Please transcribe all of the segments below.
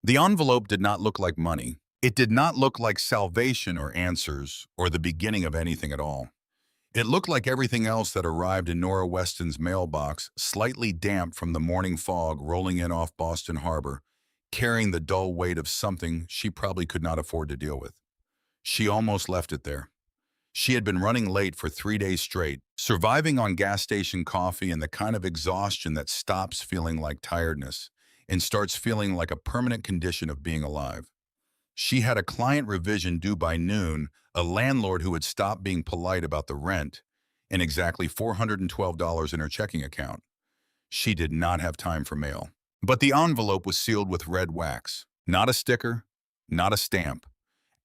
The envelope did not look like money. It did not look like salvation or answers or the beginning of anything at all. It looked like everything else that arrived in Nora Weston's mailbox, slightly damp from the morning fog rolling in off Boston Harbor, carrying the dull weight of something she probably could not afford to deal with. She almost left it there. She had been running late for 3 days straight, surviving on gas station coffee and the kind of exhaustion that stops feeling like tiredness and starts feeling like a permanent condition of being alive. She had a client revision due by noon, a landlord who had stopped being polite about the rent, and exactly $412 in her checking account. She did not have time for mail. But the envelope was sealed with red wax. Not a sticker, not a stamp.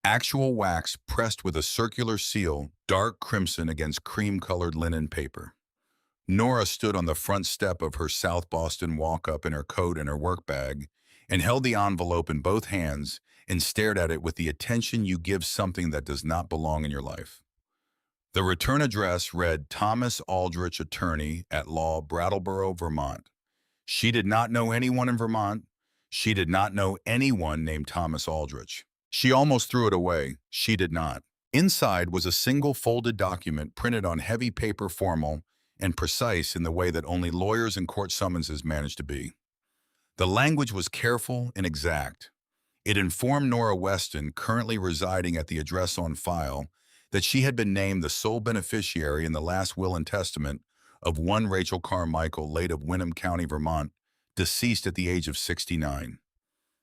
Actual wax pressed with a circular seal, dark crimson against cream-colored linen paper. Nora stood on the front step of her South Boston walk-up in her coat and her work bag, and held the envelope in both hands and stared at it with the attention you give something that does not belong in your life. The return address read Thomas Aldrich, Attorney at Law, Brattleboro, Vermont. She did not know anyone in Vermont. She did not know anyone named Thomas Aldrich. She almost threw it away. She did not. Inside was a single folded document printed on heavy paper, formal and precise in the way that only lawyers and court summonses manage to be. The language was careful and exact. It informed Nora Weston, currently residing at the address on file, that she had been named the sole beneficiary in the last will and testament of one Rachel Carmichael, late of Wyndham County, Vermont, deceased at the age of 69.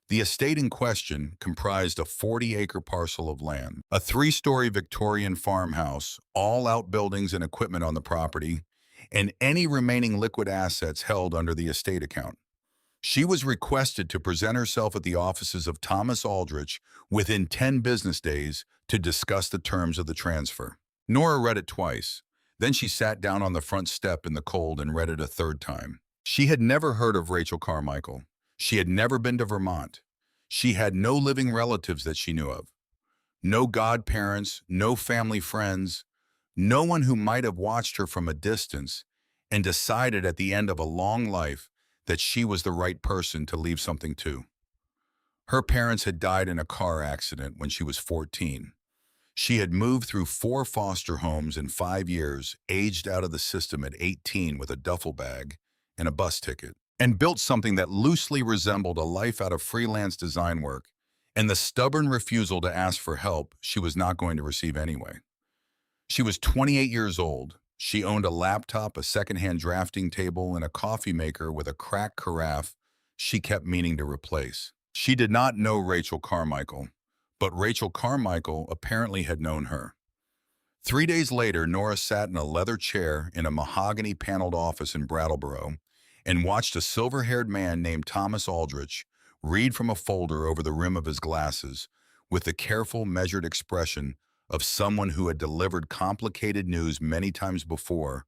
The estate in question comprised a 40-acre parcel of land, a 3-story Victorian farmhouse, all outbuildings and equipment on the property, and any remaining liquid assets held under the estate account. She was requested to present herself at the offices of Thomas Aldrich within 10 business days to discuss the terms of the transfer. Nora read it twice. Then she sat down on the front step in the cold and read it a third time. She had never heard of Rachel Carmichael. She had never been to Vermont. She had no living relatives that she knew of. No godparents, no family friends, no one who might have watched her from a distance and decided at the end of a long life that she was the right person to leave something to. Her parents had died in a car accident when she was 14. She had moved through 4 foster homes in 5 years, aged out of the system at 18 with a duffel bag and a bus ticket, and built something that loosely resembled a life out of freelance design work, and the stubborn refusal to ask for help she was not going to receive anyway. She was 28 years old. She owned a laptop, a secondhand drafting table, and a coffee maker with a cracked carafe she kept meaning to replace. She did not know Rachel Carmichael, but Rachel Carmichael apparently had known her. 3 days later, Nora sat in a leather chair in a mahogany-paneled office in Brattleboro and watched a silver-haired man named Thomas Aldrich read from a folder over the rim of his glasses with the careful, measured expression of someone who had delivered complicated news many times before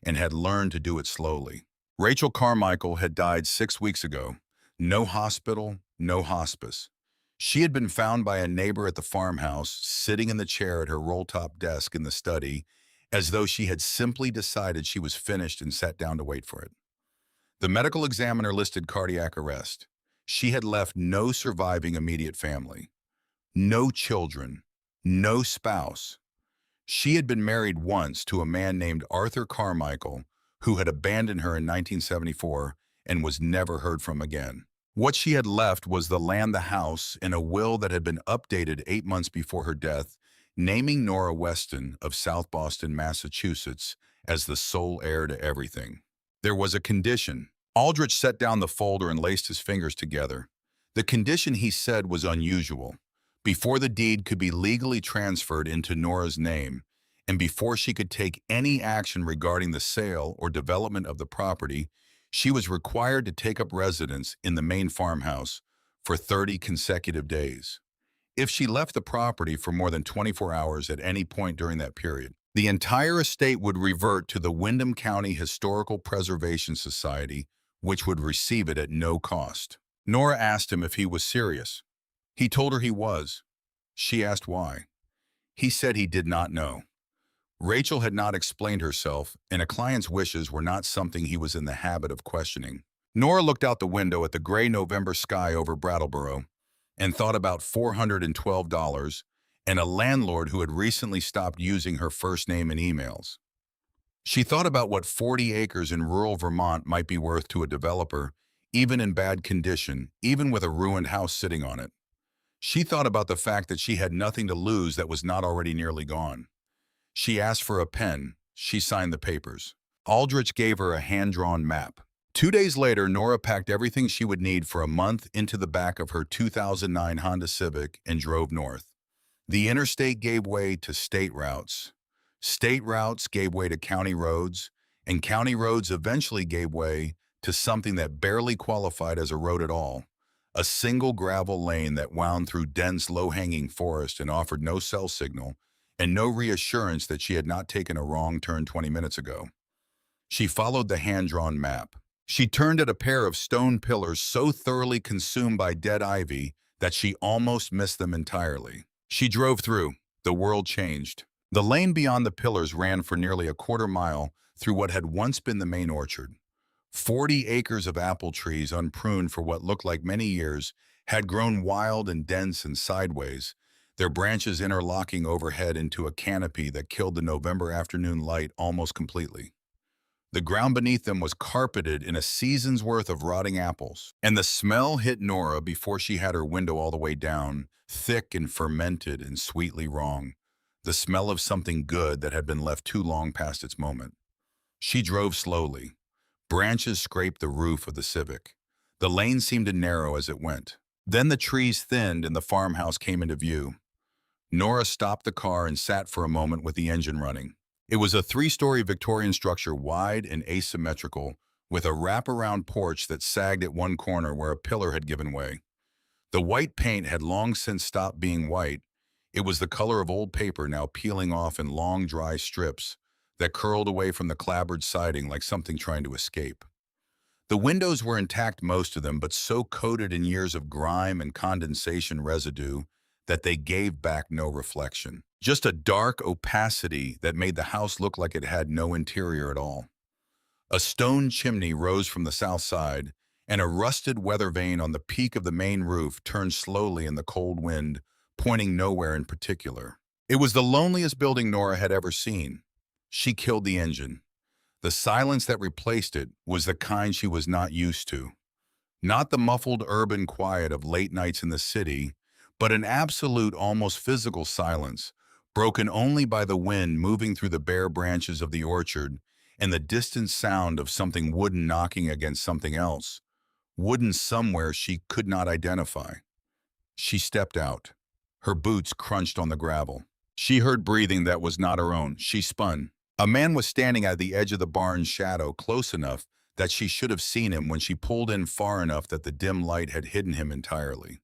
and had learned to do it slowly. Rachel Carmichael had died 6 weeks ago. No hospital, no hospice. She had been found by a neighbor at the farmhouse, sitting in the chair at her roll-top desk in the study, as though she had simply decided she was finished and sat down to wait for it. The medical examiner listed cardiac arrest. She had left no surviving immediate family, no children, no spouse. She had been married once to a man named Arthur Carmichael, who had abandoned her in 1974 and was never heard from again. What she had left was the land, the house, and a will that had been updated 8 months before her death, naming Nora Weston of South Boston, Massachusetts, as the sole heir to everything. There was a condition. Aldrich set down the folder and laced his fingers together. The condition, he said, was unusual. Before the deed could be legally transferred into Nora's name, and before she could take any action regarding the sale or development of the property, she was required to take up residence in the main farmhouse for 30 consecutive days. If she left the property for more than 24 hours at any point during that period, the entire estate would revert to the Wyndham County Historical Preservation Society, which would receive it at no cost. Nora asked him if he was serious. He told her he was. She asked why. He said he did not know. Rachel had not explained herself, and a client's wishes were not something he was in the habit of questioning. Nora looked out the window at the gray November sky over Brattleboro and thought about $412 and a landlord who had recently stopped using her first name in emails. She thought about what 40 acres in rural Vermont might be worth to a developer, even in bad condition, even with a ruined house sitting on it. She thought about the fact that she had nothing to lose that was not already nearly gone. She asked for a pen. She signed the papers. Aldrich gave her a hand-drawn map. 2 days later, Nora packed everything she would need for a month into the back of her 2009 Honda Civic and drove north. The interstate gave way to state routes. State routes gave way to county roads, and county roads eventually gave way to something that barely qualified as a road at all, a single gravel lane that wound through dense, low-hanging forest and offered no cell signal and no reassurance that she had not taken a wrong turn 20 minutes ago. She followed the hand-drawn map. She turned at a pair of stone pillars so thoroughly consumed by dead ivy that she almost missed them entirely. She drove through. The world changed. The lane beyond the pillars ran for nearly a quarter-mile through what had once been the main orchard. 40 acres of apple trees, unpruned for what looked like many years, had grown wild and dense and sideways, their branches interlocking overhead into a canopy that killed the November afternoon light almost completely. The ground beneath them was carpeted in a season's worth of rotting apples, and the smell hit Nora before she had her window all the way down, thick and fermented and sweetly wrong, the smell of something good that had been left too long past its moment. She drove slowly. Branches scraped the roof of the Civic. The lane seemed to narrow as it went. Then the trees thinned and the farmhouse came into view. Nora stopped the car and sat for a moment with the engine running. It was a 3-story Victorian structure, wide and asymmetrical, with a wraparound porch that sagged at one corner where a pillar had given way. The white paint had long since stopped being white. It was the color of old paper now peeling off in long, dry strips that curled away from the clapboard siding like something trying to escape. The windows were intact, most of them, but so coated in years of grime and condensation residue that they gave back no reflection. Just a dark opacity that made the house look like it had no interior at all. A stone chimney rose from the south side, and a rusted weather vane on the peak of the main roof turned slowly in the cold wind, pointing nowhere in particular. It was the loneliest building Nora had ever seen. She killed the engine. The silence that replaced it was the kind she was not used to. Not the muffled urban quiet of late nights in the city, but an absolute, almost physical silence, broken only by the wind moving through the bare branches of the orchard and the distant sound of something wooden knocking against something else, wooden somewhere she could not identify. She stepped out. Her boots crunched on the gravel. She heard breathing that was not her own. She spun. A man was standing at the edge of the barn's shadow, close enough that she should have seen him when she pulled in far enough that the dim light had hidden him entirely.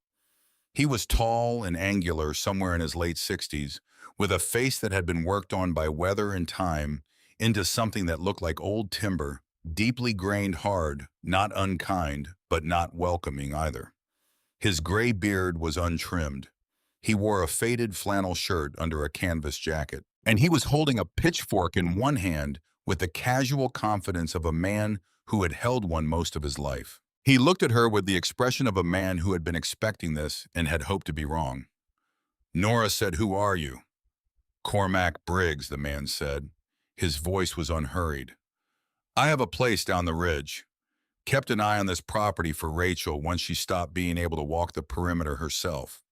He was tall and angular, somewhere in his late 60s, with a face that had been worked on by weather and time into something that looked like old timber, deeply grained hard, not unkind, but not welcoming either. His gray beard was untrimmed. He wore a faded flannel shirt under a canvas jacket, and he was holding a pitchfork in one hand with the casual confidence of a man who had held one most of his life. He looked at her with the expression of a man who had been expecting this and had hoped to be wrong. Nora said, "Who are you?" "Cormac Briggs," the man said. His voice was unhurried. "I have a place down the ridge. Kept an eye on this property for Rachel once she stopped being able to walk the perimeter herself.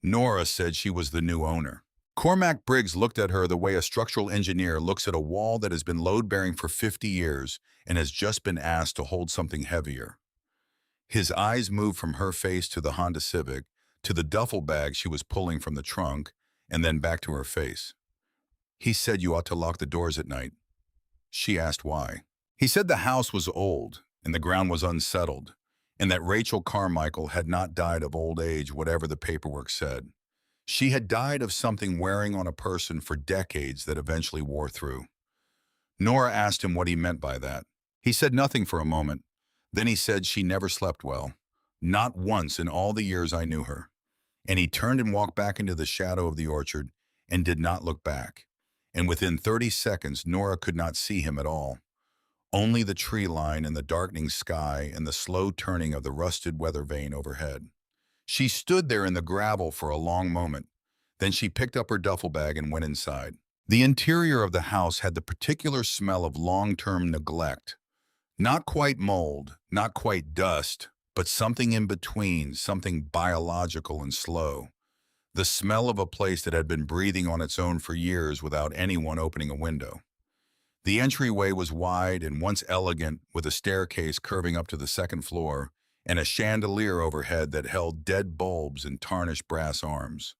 Nora said she was the new owner." Cormac Briggs looked at her the way a structural engineer looks at a wall that has been load-bearing for 50 years and has just been asked to hold something heavier. His eyes moved from her face to the Honda Civic, to the duffel bag she was pulling from the trunk, and then back to her face. "He said you ought to lock the doors at night." She asked why. He said the house was old, and the ground was unsettled, and that Rachel Carmichael had not died of old age, whatever the paperwork said. She had died of something wearing on a person for decades that eventually wore through. Nora asked him what he meant by that. He said nothing for a moment. Then he said she never slept well. Not once in all the years I knew her. And he turned and walked back into the shadow of the orchard and did not look back. And within 30 seconds, Nora could not see him at all. only the tree line and the darkening sky and the slow turning of the rusted weather vane overhead. She stood there in the gravel for a long moment. Then she picked up her duffel bag and went inside. The interior of the house had the particular smell of long-term neglect. Not quite mold, not quite dust, but something in between, something biological and slow. The smell of a place that had been breathing on its own for years without anyone opening a window. The entryway was wide and once elegant, with a staircase curving up to the second floor and a chandelier overhead that held dead bulbs and tarnished brass arms.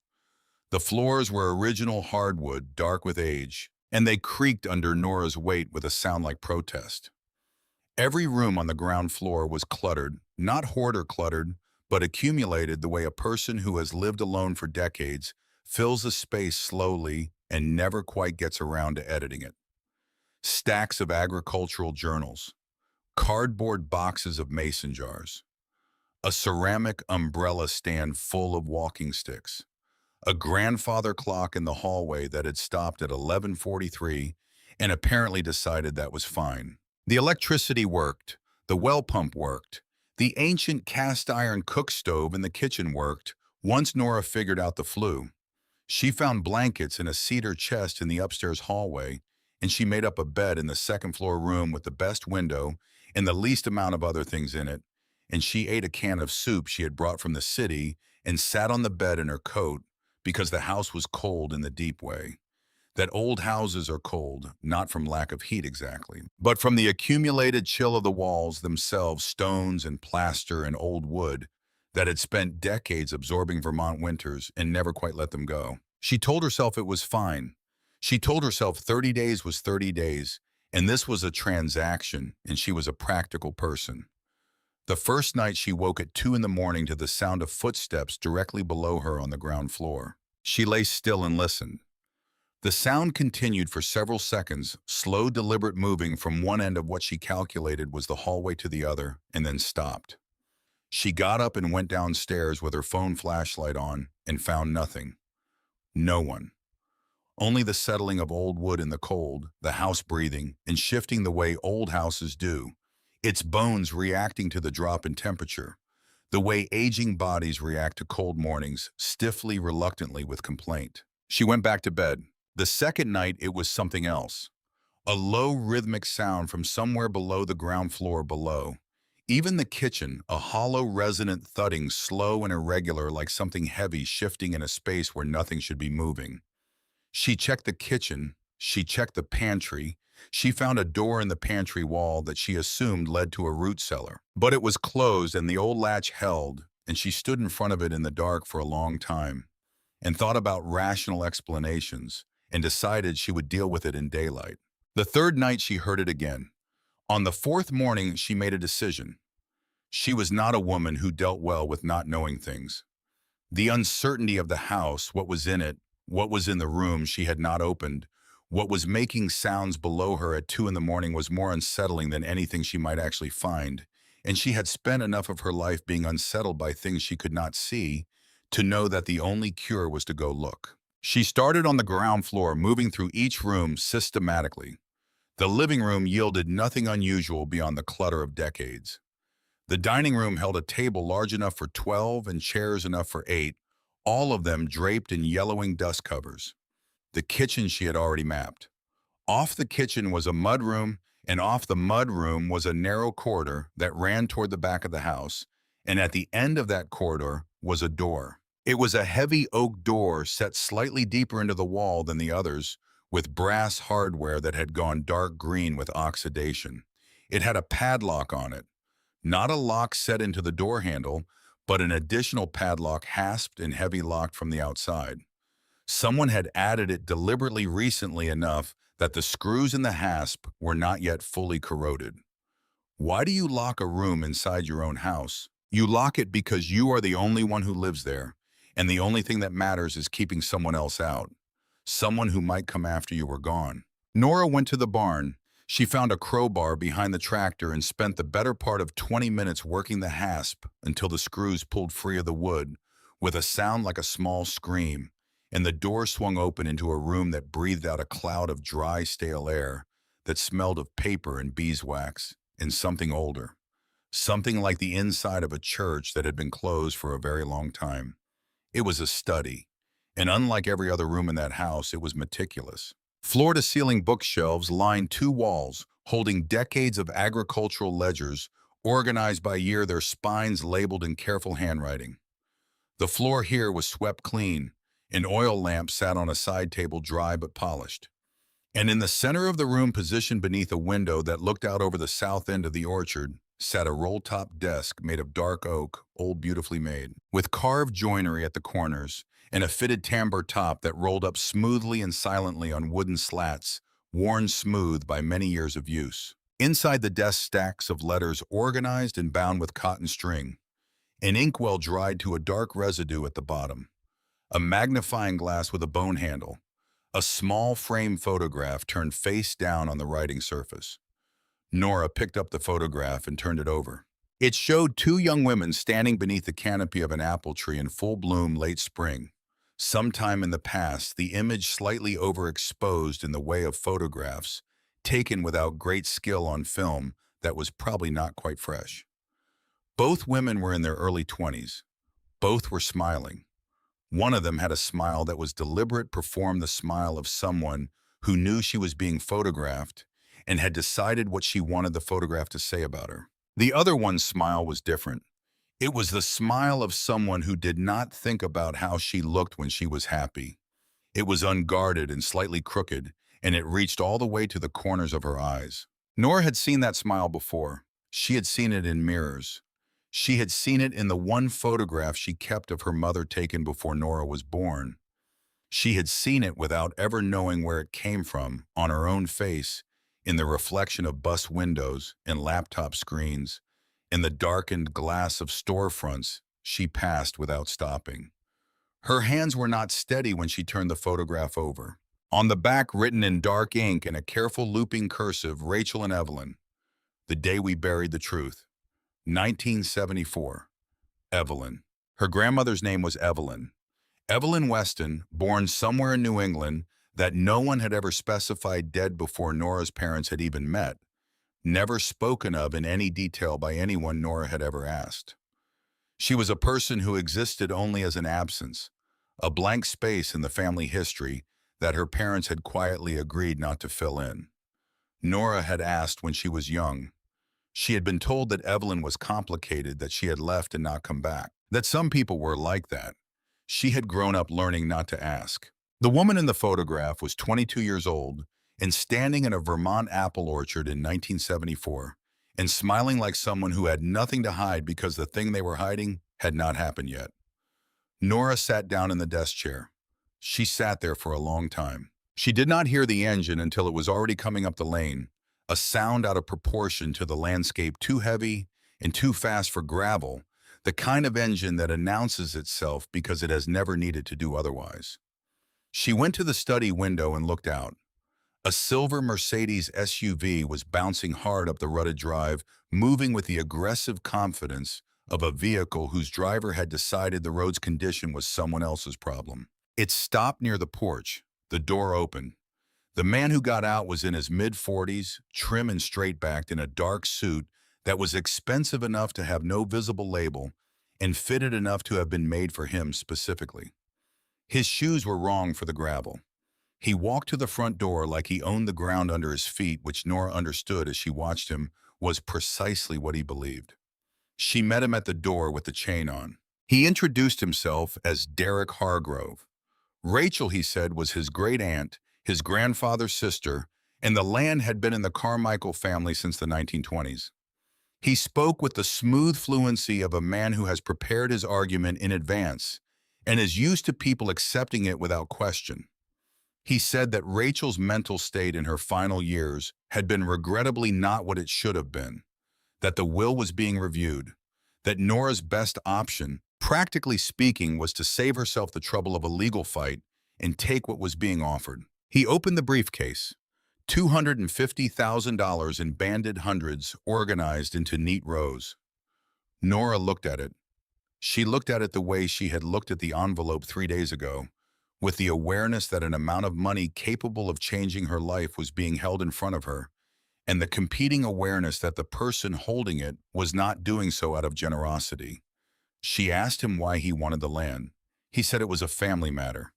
The floors were original hardwood, dark with age, and they creaked under Nora's weight with a sound like protest. Every room on the ground floor was cluttered, not hoarder cluttered, but accumulated the way a person who has lived alone for decades fills a space slowly and never quite gets around to editing it. Stacks of agricultural journals, cardboard boxes of mason jars, a ceramic umbrella stand full of walking sticks, a grandfather clock in the hallway that had stopped at 11:43 and apparently decided that was fine. The electricity worked, the well pump worked, the ancient cast iron cook stove in the kitchen worked once Nora figured out the flu. She found blankets in a cedar chest in the upstairs hallway, and she made up a bed in the second floor room with the best window and the least amount of other things in it, and she ate a can of soup she had brought from the city and sat on the bed in her coat because the house was cold in the deep way. That old houses are cold, not from lack of heat exactly, but from the accumulated chill of the walls themselves, stones and plaster and old wood that had spent decades absorbing Vermont winters and never quite let them go. She told herself it was fine. She told herself 30 days was 30 days, and this was a transaction, and she was a practical person. The first night she woke at 2 in the morning to the sound of footsteps directly below her on the ground floor. She lay still and listened. The sound continued for several seconds, slow, deliberate moving from one end of what she calculated was the hallway to the other, and then stopped. She got up and went downstairs with her phone flashlight on and found nothing. No one. Only the settling of old wood in the cold, the house breathing and shifting the way old houses do, its bones reacting to the drop in temperature, the way aging bodies react to cold mornings, stiffly, reluctantly, with complaint. She went back to bed. The second night, it was something else. A low, rhythmic sound from somewhere below the ground floor below. Even the kitchen, a hollow, resonant thudding, slow and irregular like something heavy shifting in a space where nothing should be moving. She checked the kitchen. She checked the pantry. She found a door in the pantry wall that she assumed led to a root cellar. But it was closed and the old latch held, and she stood in front of it in the dark for a long time and thought about rational explanations and decided she would deal with it in daylight. The third night she heard it again. On the fourth morning, she made a decision. She was not a woman who dealt well with not knowing things. The uncertainty of the house, what was in it, what was in the room she had not opened, what was making sounds below her at 2 in the morning was more unsettling than anything she might actually find, and she had spent enough of her life being unsettled by things she could not see to know that the only cure was to go look. She started on the ground floor, moving through each room systematically. The living room yielded nothing unusual beyond the clutter of decades. The dining room held a table large enough for 12 and chairs enough for 8, all of them draped in yellowing dust covers. The kitchen she had already mapped. Off the kitchen was a mudroom, and off the mudroom was a narrow corridor that ran toward the back of the house, and at the end of that corridor was a door. It was a heavy oak door set slightly deeper into the wall than the others, with brass hardware that had gone dark green with oxidation. It had a padlock on it, not a lock set into the door handle, but an additional padlock hasped and heavy locked from the outside. Someone had added it deliberately recently enough that the screws in the hasp were not yet fully corroded. Why do you lock a room inside your own house? You lock it because you are the only one who lives there, and the only thing that matters is keeping someone else out. Someone who might come after you were gone. Nora went to the barn. She found a crowbar behind the tractor and spent the better part of 20 minutes working the hasp until the screws pulled free of the wood with a sound like a small scream, and the door swung open into a room that breathed out a cloud of dry, stale air that smelled of paper and beeswax, and something older. Something like the inside of a church that had been closed for a very long time. It was a study, and unlike every other room in that house, it was meticulous. Floor-to-ceiling bookshelves lined two walls, holding decades of agricultural ledgers, organized by year, their spines labeled in careful handwriting. The floor here was swept clean. An oil lamp sat on a side table, dry but polished. And in the center of the room, positioned beneath a window that looked out over the south end of the orchard, sat a roll-top desk made of dark oak, old beautifully made, with carved joinery at the corners and a fitted tambour top that rolled up smoothly and silently on wooden slats, worn smooth by many years of use. Inside the desk, stacks of letters organized and bound with cotton string, an inkwell dried to a dark residue at the bottom, a magnifying glass with a bone handle, a small frame photograph turned face down on the writing surface. Nora picked up the photograph and turned it over. It showed two young women standing beneath the canopy of an apple tree in full bloom late spring. Sometime in the past, the image slightly overexposed in the way of photographs, taken without great skill on film that was probably not quite fresh. Both women were in their early 20s. Both were smiling. One of them had a smile that was deliberate, performed the smile of someone who knew she was being photographed and had decided what she wanted the photograph to say about her. The other one's smile was different. It was the smile of someone who did not think about how she looked when she was happy. It was unguarded and slightly crooked, and it reached all the way to the corners of her eyes. Nora had seen that smile before. She had seen it in mirrors. She had seen it in the one photograph she kept of her mother taken before Nora was born. She had seen it without ever knowing where it came from, on her own face, in the reflection of bus windows and laptop screens, in the darkened glass of storefronts she passed without stopping. Her hands were not steady when she turned the photograph over. On the back, written in dark ink and a careful looping cursive, Rachel and Evelyn, the day we buried the truth. 1974. Evelyn. Her grandmother's name was Evelyn. Evelyn Weston, born somewhere in New England that no one had ever specified dead before Nora's parents had even met, never spoken of in any detail by anyone Nora had ever asked. She was a person who existed only as an absence, a blank space in the family history that her parents had quietly agreed not to fill in. Nora had asked when she was young. She had been told that Evelyn was complicated, that she had left and not come back, that some people were like that. She had grown up learning not to ask. The woman in the photograph was 22 years old and standing in a Vermont apple orchard in 1974 and smiling like someone who had nothing to hide because the thing they were hiding had not happened yet. Nora sat down in the desk chair. She sat there for a long time. She did not hear the engine until it was already coming up the lane, a sound out of proportion to the landscape, too heavy and too fast for gravel, the kind of engine that announces itself because it has never needed to do otherwise. She went to the study window and looked out. A silver Mercedes SUV was bouncing hard up the rutted drive, moving with the aggressive confidence of a vehicle whose driver had decided the road's condition was someone else's problem. It stopped near the porch. The door opened. The man who got out was in his mid-40s, trim and straight-backed in a dark suit that was expensive enough to have no visible label and fitted enough to have been made for him specifically. His shoes were wrong for the gravel. He walked to the front door like he owned the ground under his feet, which Nora understood as she watched him was precisely what he believed. She met him at the door with the chain on. He introduced himself as Derek Hargrove. Rachel, he said, was his great-aunt, his grandfather's sister, and the land had been in the Carmichael family since the 1920s. He spoke with the smooth fluency of a man who has prepared his argument in advance and is used to people accepting it without question. He said that Rachel's mental state in her final years had been regrettably not what it should have been, that the will was being reviewed, that Nora's best option, practically speaking, was to save herself the trouble of a legal fight and take what was being offered. He opened the briefcase. $250,000 in banded hundreds organized into neat rows. Nora looked at it. She looked at it the way she had looked at the envelope 3 days ago, with the awareness that an amount of money capable of changing her life was being held in front of her, and the competing awareness that the person holding it was not doing so out of generosity. She asked him why he wanted the land. He said it was a family matter.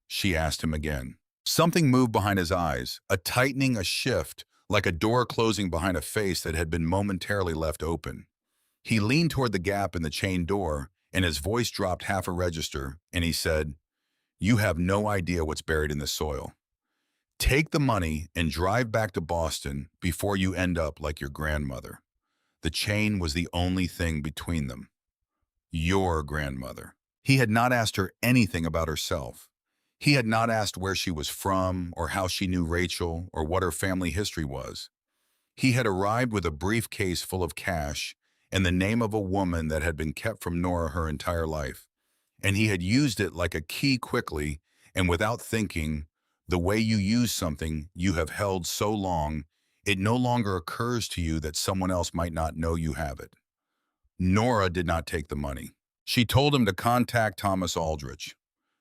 She asked him again. Something moved behind his eyes, a tightening, a shift, like a door closing behind a face that had been momentarily left open. He leaned toward the gap in the chain door, and his voice dropped half a register, and he said, "You have no idea what's buried in this soil. Take the money and drive back to Boston before you end up like your grandmother." The chain was the only thing between them. Your grandmother. He had not asked her anything about herself. He had not asked where she was from, or how she knew Rachel, or what her family history was. He had arrived with a briefcase full of cash and the name of a woman that had been kept from Nora her entire life. And he had used it like a key quickly and without thinking. The way you use something you have held so long, it no longer occurs to you that someone else might not know you have it. Nora did not take the money. She told him to contact Thomas Aldrich.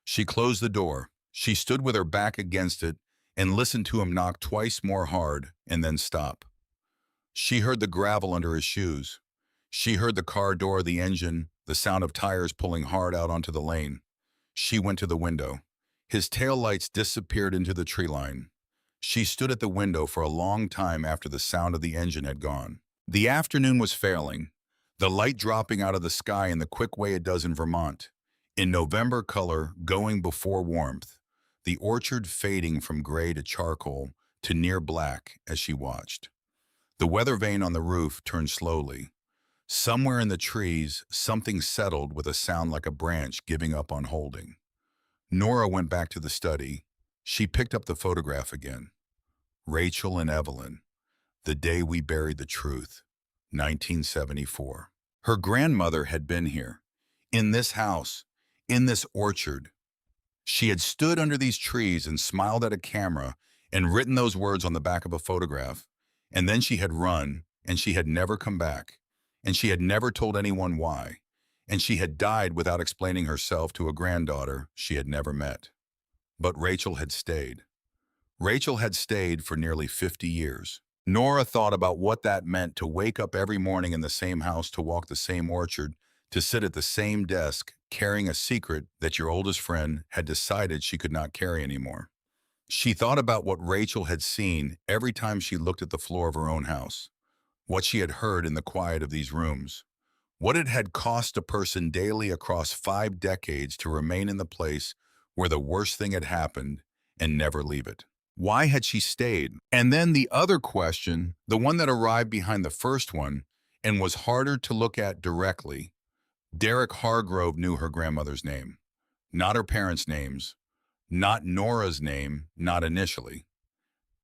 She closed the door. She stood with her back against it and listened to him knock twice more hard and then stop. She heard the gravel under his shoes. She heard the car door, the engine, the sound of tires pulling hard out onto the lane. She went to the window. His taillights disappeared into the tree line. She stood at the window for a long time after the sound of the engine had gone. The afternoon was failing, the light dropping out of the sky in the quick way it does in Vermont, in November color going before warmth, the orchard fading from gray to charcoal to near black as she watched. The weather vane on the roof turned slowly. Somewhere in the trees, something settled with a sound like a branch giving up on holding. Nora went back to the study. She picked up the photograph again. Rachel and Evelyn, the day we buried the truth, 1974. Her grandmother had been here, in this house, in this orchard. She had stood under these trees and smiled at a camera and written those words on the back of a photograph. And then she had run, and she had never come back, and she had never told anyone why, and she had died without explaining herself to a granddaughter she had never met. But Rachel had stayed. Rachel had stayed for nearly 50 years. Nora thought about what that meant to wake up every morning in the same house, to walk the same orchard, to sit at the same desk, carrying a secret that your oldest friend had decided she could not carry anymore. She thought about what Rachel had seen every time she looked at the floor of her own house, what she had heard in the quiet of these rooms, what it had cost a person daily across 5 decades to remain in the place where the worst thing had happened and never leave it. Why had she stayed? And then the other question, the one that arrived behind the first one and was harder to look at directly. Derek Hargrove knew her grandmother's name, not her parents' names, not Nora's name, not initially.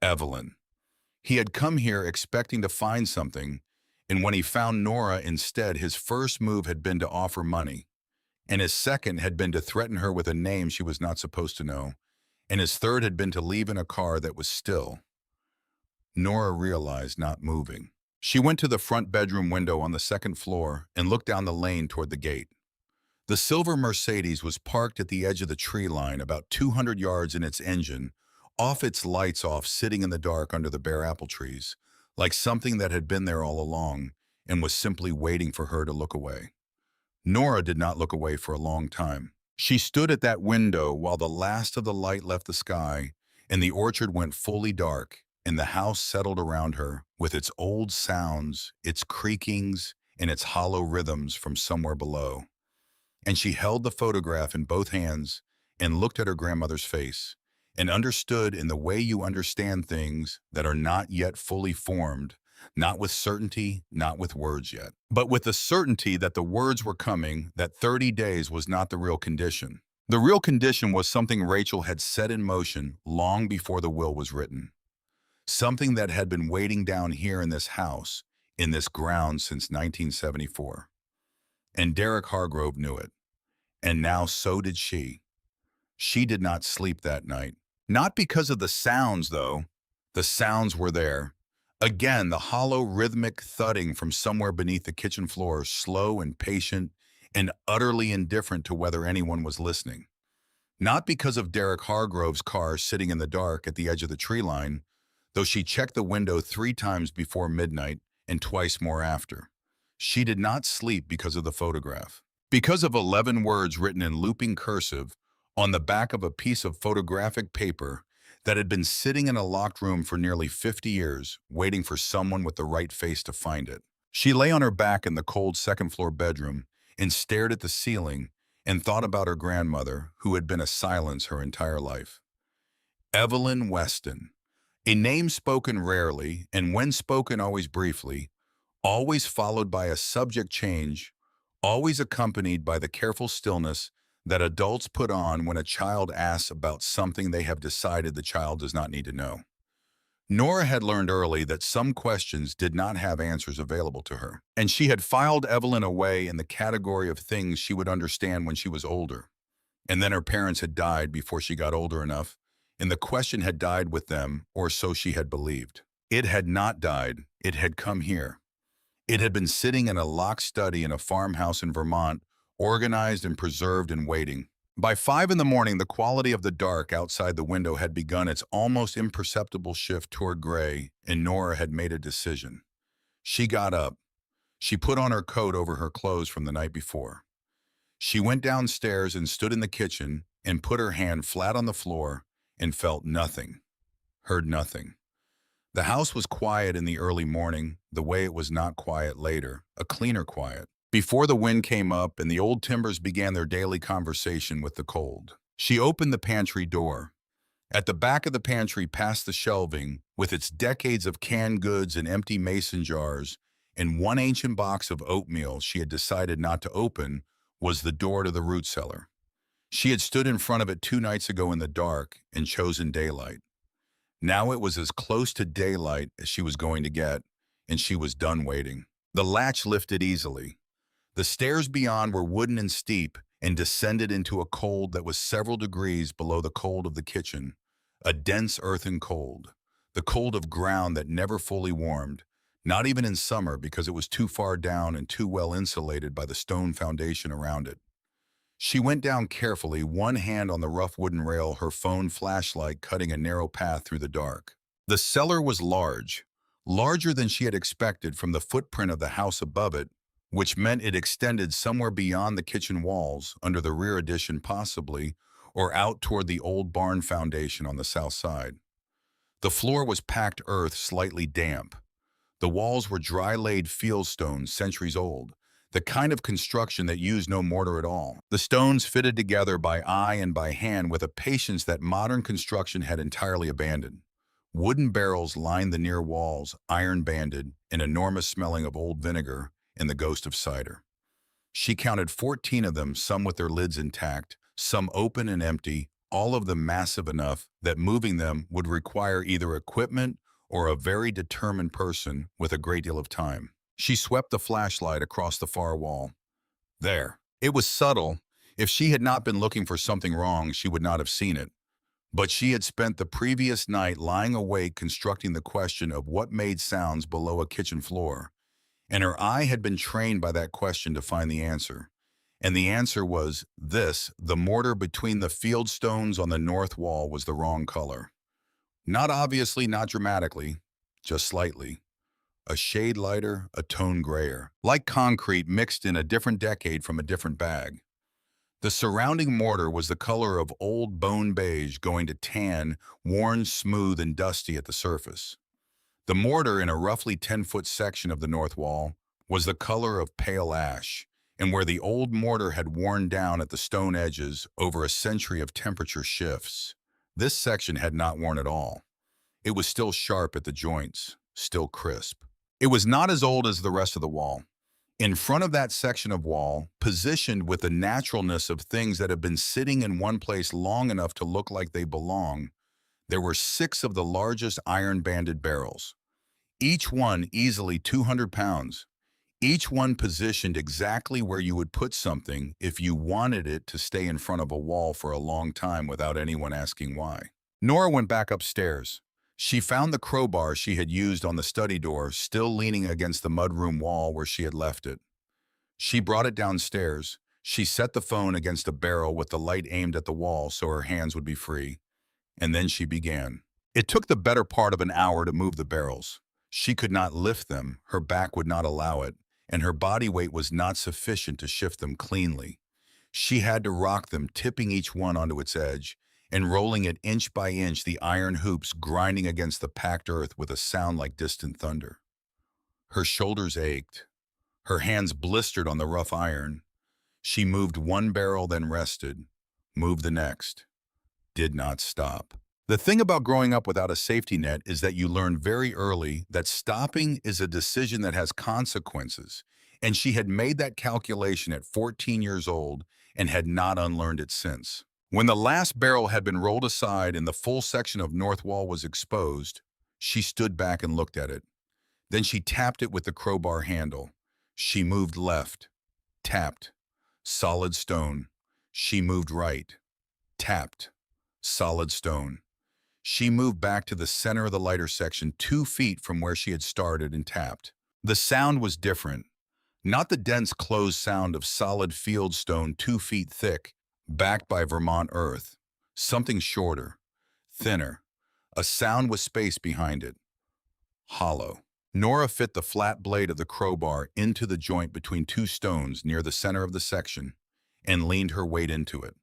Evelyn. He had come here expecting to find something, and when he found Nora instead, his first move had been to offer money, and his second had been to threaten her with a name she was not supposed to know, and his third had been to leave in a car that was still. Nora realized, not moving. She went to the front bedroom window on the second floor and looked down the lane toward the gate. The silver Mercedes was parked at the edge of the tree line, about 200 yards in its engine, off its lights off, sitting in the dark under the bare apple trees, like something that had been there all along and was simply waiting for her to look away. Nora did not look away for a long time. She stood at that window while the last of the light left the sky and the orchard went fully dark, and the house settled around her with its old sounds, its creakings, and its hollow rhythms from somewhere below. And she held the photograph in both hands and looked at her grandmother's face and understood, in the way you understand things that are not yet fully formed, not with certainty, not with words yet, but with the certainty that the words were coming, that 30 days was not the real condition. The real condition was something Rachel had set in motion long before the will was written. Something that had been waiting down here in this house, in this ground, since 1974. And Derek Hargrove knew it. And now so did she. She did not sleep that night. Not because of the sounds, though. The sounds were there. Again, the hollow, rhythmic thudding from somewhere beneath the kitchen floor, slow and patient and utterly indifferent to whether anyone was listening. Not because of Derek Hargrove's car sitting in the dark at the edge of the tree line, though she checked the window 3 times before midnight and twice more after. She did not sleep because of the photograph. Because of 11 words written in looping cursive on the back of a piece of photographic paper that had been sitting in a locked room for nearly 50 years, waiting for someone with the right face to find it. She lay on her back in the cold second-floor bedroom and stared at the ceiling and thought about her grandmother, who had been a silence her entire life. Evelyn Weston, a name spoken rarely, and when spoken always briefly, always followed by a subject change, always accompanied by the careful stillness that adults put on when a child asks about something they have decided the child does not need to know. Nora had learned early that some questions did not have answers available to her, and she had filed Evelyn away in the category of things she would understand when she was older. And then her parents had died before she got older enough, and the question had died with them, or so she had believed. It had not died. It had come here. It had been sitting in a locked study in a farmhouse in Vermont, organized and preserved and waiting. By 5 in the morning, the quality of the dark outside the window had begun its almost imperceptible shift toward gray, and Nora had made a decision. She got up. She put on her coat over her clothes from the night before. She went downstairs and stood in the kitchen and put her hand flat on the floor and felt nothing, heard nothing. The house was quiet in the early morning, the way it was not quiet later, a cleaner quiet. Before the wind came up and the old timbers began their daily conversation with the cold. She opened the pantry door. At the back of the pantry, past the shelving, with its decades of canned goods and empty mason jars, and one ancient box of oatmeal she had decided not to open, was the door to the root cellar. She had stood in front of it 2 nights ago in the dark and chosen daylight. Now it was as close to daylight as she was going to get, and she was done waiting. The latch lifted easily. The stairs beyond were wooden and steep and descended into a cold that was several degrees below the cold of the kitchen, a dense earthen cold, the cold of ground that never fully warmed, not even in summer because it was too far down and too well insulated by the stone foundation around it. She went down carefully, one hand on the rough wooden rail, her phone flashlight cutting a narrow path through the dark. The cellar was large, larger than she had expected from the footprint of the house above it, which meant it extended somewhere beyond the kitchen walls, under the rear addition possibly, or out toward the old barn foundation on the south side. The floor was packed earth, slightly damp. The walls were dry-laid fieldstones, centuries old, the kind of construction that used no mortar at all. The stones fitted together by eye and by hand with a patience that modern construction had entirely abandoned. Wooden barrels lined the near walls, iron-banded, an enormous smelling of old vinegar, and the ghost of cider. She counted 14 of them, some with their lids intact, some open and empty, all of them massive enough that moving them would require either equipment or a very determined person with a great deal of time. She swept the flashlight across the far wall. There. It was subtle. If she had not been looking for something wrong, she would not have seen it. But she had spent the previous night lying awake constructing the question of what made sounds below a kitchen floor, and her eye had been trained by that question to find the answer. And the answer was this: the mortar between the field stones on the north wall was the wrong color. Not obviously, not dramatically, just slightly. A shade lighter, a tone grayer, like concrete mixed in a different decade from a different bag. The surrounding mortar was the color of old bone beige going to tan, worn smooth and dusty at the surface. The mortar in a roughly 10-foot section of the north wall was the color of pale ash, and where the old mortar had worn down at the stone edges over a century of temperature shifts, this section had not worn at all. It was still sharp at the joints, still crisp. It was not as old as the rest of the wall. In front of that section of wall, positioned with the naturalness of things that have been sitting in one place long enough to look like they belong, there were 6 of the largest iron-banded barrels, each one easily 200 pounds, each one positioned exactly where you would put something if you wanted it to stay in front of a wall for a long time without anyone asking why. Nora went back upstairs. She found the crowbar she had used on the study door still leaning against the mudroom wall where she had left it. She brought it downstairs, She set the phone against a barrel with the light aimed at the wall so her hands would be free, and then she began. It took the better part of an hour to move the barrels. She could not lift them, her back would not allow it, and her body weight was not sufficient to shift them cleanly. She had to rock them, tipping each one onto its edge, and rolling it inch by inch, the iron hoops grinding against the packed earth with a sound like distant thunder. Her shoulders ached. Her hands blistered on the rough iron. She moved one barrel, then rested, moved the next, did not stop. The thing about growing up without a safety net is that you learn very early that stopping is a decision that has consequences, and she had made that calculation at 14 years old and had not unlearned it since. When the last barrel had been rolled aside and the full section of north wall was exposed, she stood back and looked at it. Then she tapped it with the crowbar handle. She moved left, tapped, solid stone. She moved right, tapped, solid stone. She moved back to the center of the lighter section 2 feet from where she had started and tapped. The sound was different, not the dense closed sound of solid field stone 2 feet thick, backed by Vermont earth. Something shorter, thinner, a sound with space behind it, hollow. Nora fit the flat blade of the crowbar into the joint between two stones near the center of the section and leaned her weight into it.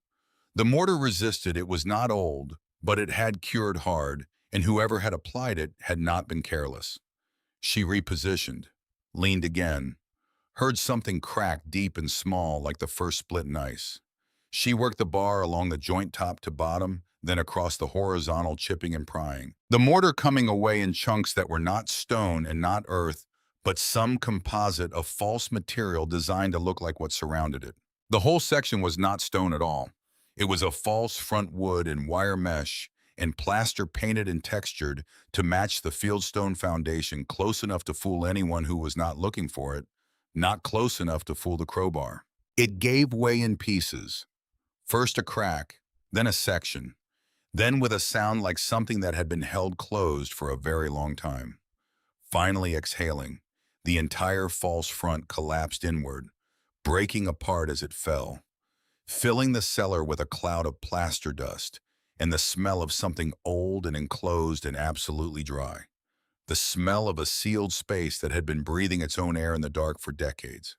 The mortar resisted. It was not old, but it had cured hard, and whoever had applied it had not been careless. She repositioned, leaned again, heard something crack deep and small like the first split in ice. She worked the bar along the joint top to bottom, then across the horizontal, chipping and prying. The mortar coming away in chunks that were not stone and not earth, but some composite of false material designed to look like what surrounded it. The whole section was not stone at all. It was a false front wood and wire mesh and plaster painted and textured to match the fieldstone foundation, close enough to fool anyone who was not looking for it, not close enough to fool the crowbar. It gave way in pieces. First a crack, then a section, then with a sound like something that had been held closed for a very long time. Finally exhaling, the entire false front collapsed inward, breaking apart as it fell, filling the cellar with a cloud of plaster dust and the smell of something old and enclosed and absolutely dry. The smell of a sealed space that had been breathing its own air in the dark for decades.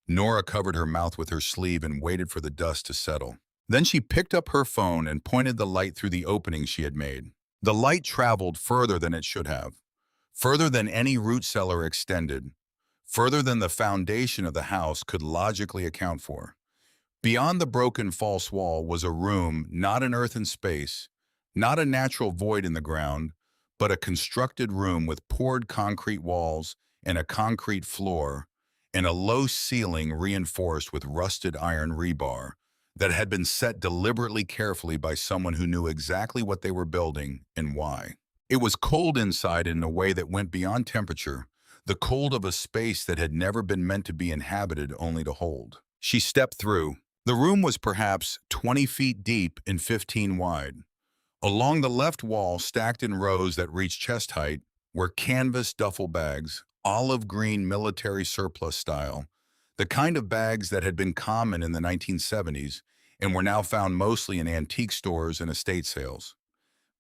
Nora covered her mouth with her sleeve and waited for the dust to settle. Then she picked up her phone and pointed the light through the opening she had made. The light traveled further than it should have, further than any root cellar extended, further than the foundation of the house could logically account for. Beyond the broken false wall was a room, not an earthen space, not a natural void in the ground, but a constructed room with poured concrete walls and a concrete floor and a low ceiling reinforced with rusted iron rebar that had been set deliberately carefully by someone who knew exactly what they were building and why. It was cold inside in a way that went beyond temperature, the cold of a space that had never been meant to be inhabited, only to hold. She stepped through. The room was perhaps 20 feet deep and 15 wide. Along the left wall, stacked in rows that reached chest height, were canvas duffel bags, olive green military surplus style, the kind of bags that had been common in the 1970s and were now found mostly in antique stores and estate sales.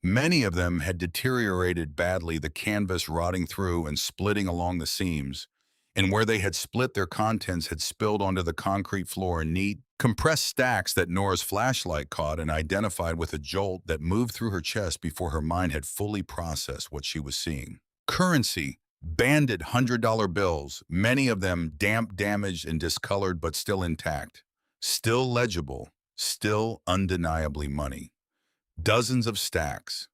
Many of them had deteriorated badly, the canvas rotting through and splitting along the seams, and where they had split, their contents had spilled onto the concrete floor in neat, compressed stacks that Nora's flashlight caught and identified with a jolt that moved through her chest before her mind had fully processed what she was seeing. Currency, banded $100 bills, many of them damp, damaged, and discolored but still intact, still legible, still undeniably money. Dozens of stacks.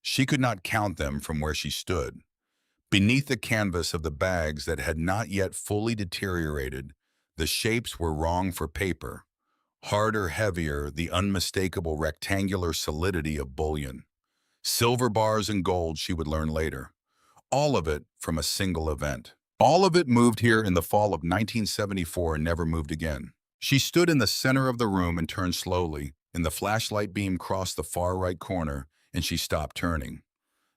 She could not count them from where she stood. Beneath the canvas of the bags that had not yet fully deteriorated, the shapes were wrong for paper. Harder, heavier, the unmistakable rectangular solidity of bullion. Silver bars and gold, she would learn later. All of it from a single event. All of it moved here in the fall of 1974 and never moved again. She stood in the center of the room and turned slowly, and the flashlight beam crossed the far right corner, and she stopped turning.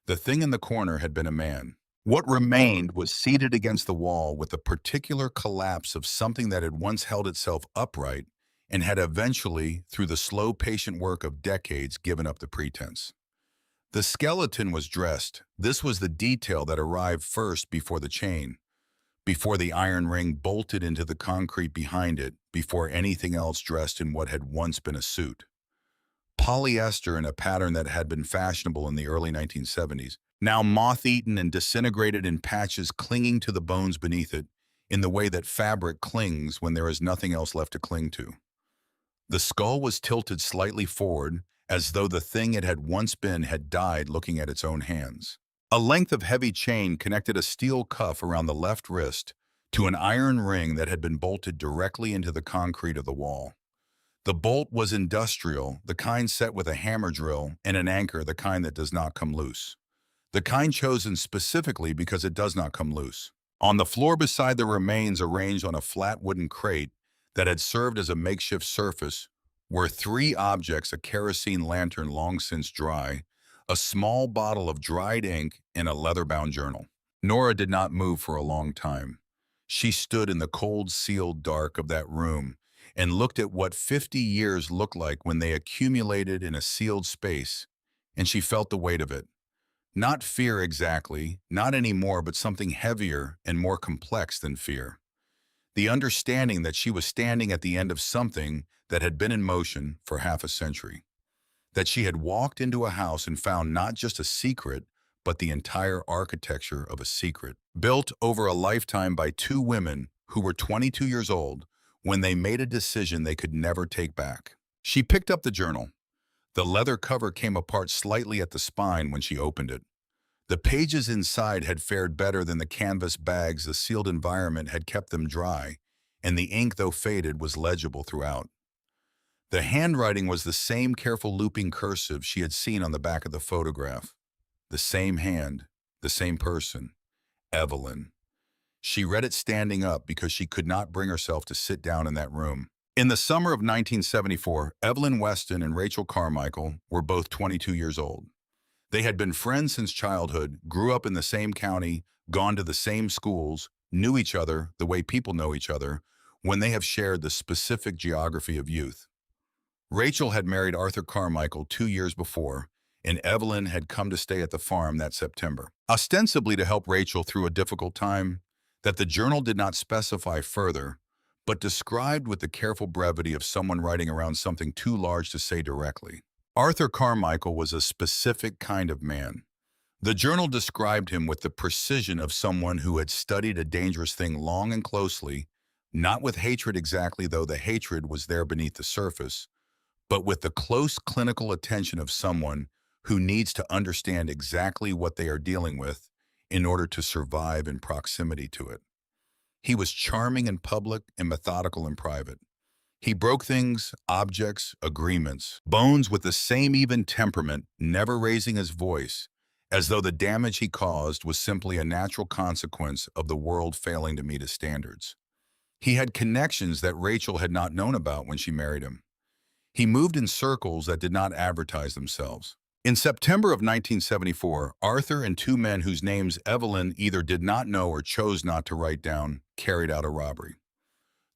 The thing in the corner had been a man. What remained was seated against the wall with a particular collapse of something that had once held itself upright and had eventually, through the slow, patient work of decades, given up the pretense. The skeleton was dressed. This was the detail that arrived first before the chain, before the iron ring bolted into the concrete behind it, before anything else dressed in what had once been a suit. Polyester in a pattern that had been fashionable in the early 1970s, now moth-eaten and disintegrated in patches clinging to the bones beneath it, in the way that fabric clings when there is nothing else left to cling to. The skull was tilted slightly forward, as though the thing it had once been had died looking at its own hands. A length of heavy chain connected a steel cuff around the left wrist to an iron ring that had been bolted directly into the concrete of the wall. The bolt was industrial, the kind set with a hammer drill, and an anchor, the kind that does not come loose. The kind chosen specifically because it does not come loose. On the floor beside the remains arranged on a flat wooden crate that had served as a makeshift surface were three objects: a kerosene lantern long since dry, a small bottle of dried ink, and a leather-bound journal. Nora did not move for a long time. She stood in the cold, sealed dark of that room and looked at what 50 years looked like when they accumulated in a sealed space, and she felt the weight of it. Not fear exactly, not anymore, but something heavier and more complex than fear. The understanding that she was standing at the end of something that had been in motion for half a century. That she had walked into a house and found not just a secret, but the entire architecture of a secret, built over a lifetime by two women who were 22 years old when they made a decision they could never take back. She picked up the journal. The leather cover came apart slightly at the spine when she opened it. The pages inside had fared better than the canvas bags. The sealed environment had kept them dry, and the ink, though faded, was legible throughout. The handwriting was the same careful looping cursive she had seen on the back of the photograph. The same hand, the same person, Evelyn. She read it standing up because she could not bring herself to sit down in that room. In the summer of 1974, Evelyn Weston and Rachel Carmichael were both 22 years old. They had been friends since childhood, grew up in the same county, gone to the same schools, knew each other the way people know each other when they have shared the specific geography of youth. Rachel had married Arthur Carmichael 2 years before, and Evelyn had come to stay at the farm that September, ostensibly to help Rachel through a difficult time that the journal did not specify further, but described with the careful brevity of someone writing around something too large to say directly. Arthur Carmichael was a specific kind of man. The journal described him with the precision of someone who had studied a dangerous thing long and closely, not with hatred exactly, though the hatred was there beneath the surface, but with the close clinical attention of someone who needs to understand exactly what they are dealing with in order to survive in proximity to it. He was charming in public and methodical in private. He broke things, objects, agreements, bones with the same even temperament, never raising his voice, as though the damage he caused was simply a natural consequence of the world failing to meet his standards. He had connections that Rachel had not known about when she married him. He moved in circles that did not advertise themselves. In September of 1974, Arthur and two men whose names Evelyn either did not know or chose not to write down carried out a robbery.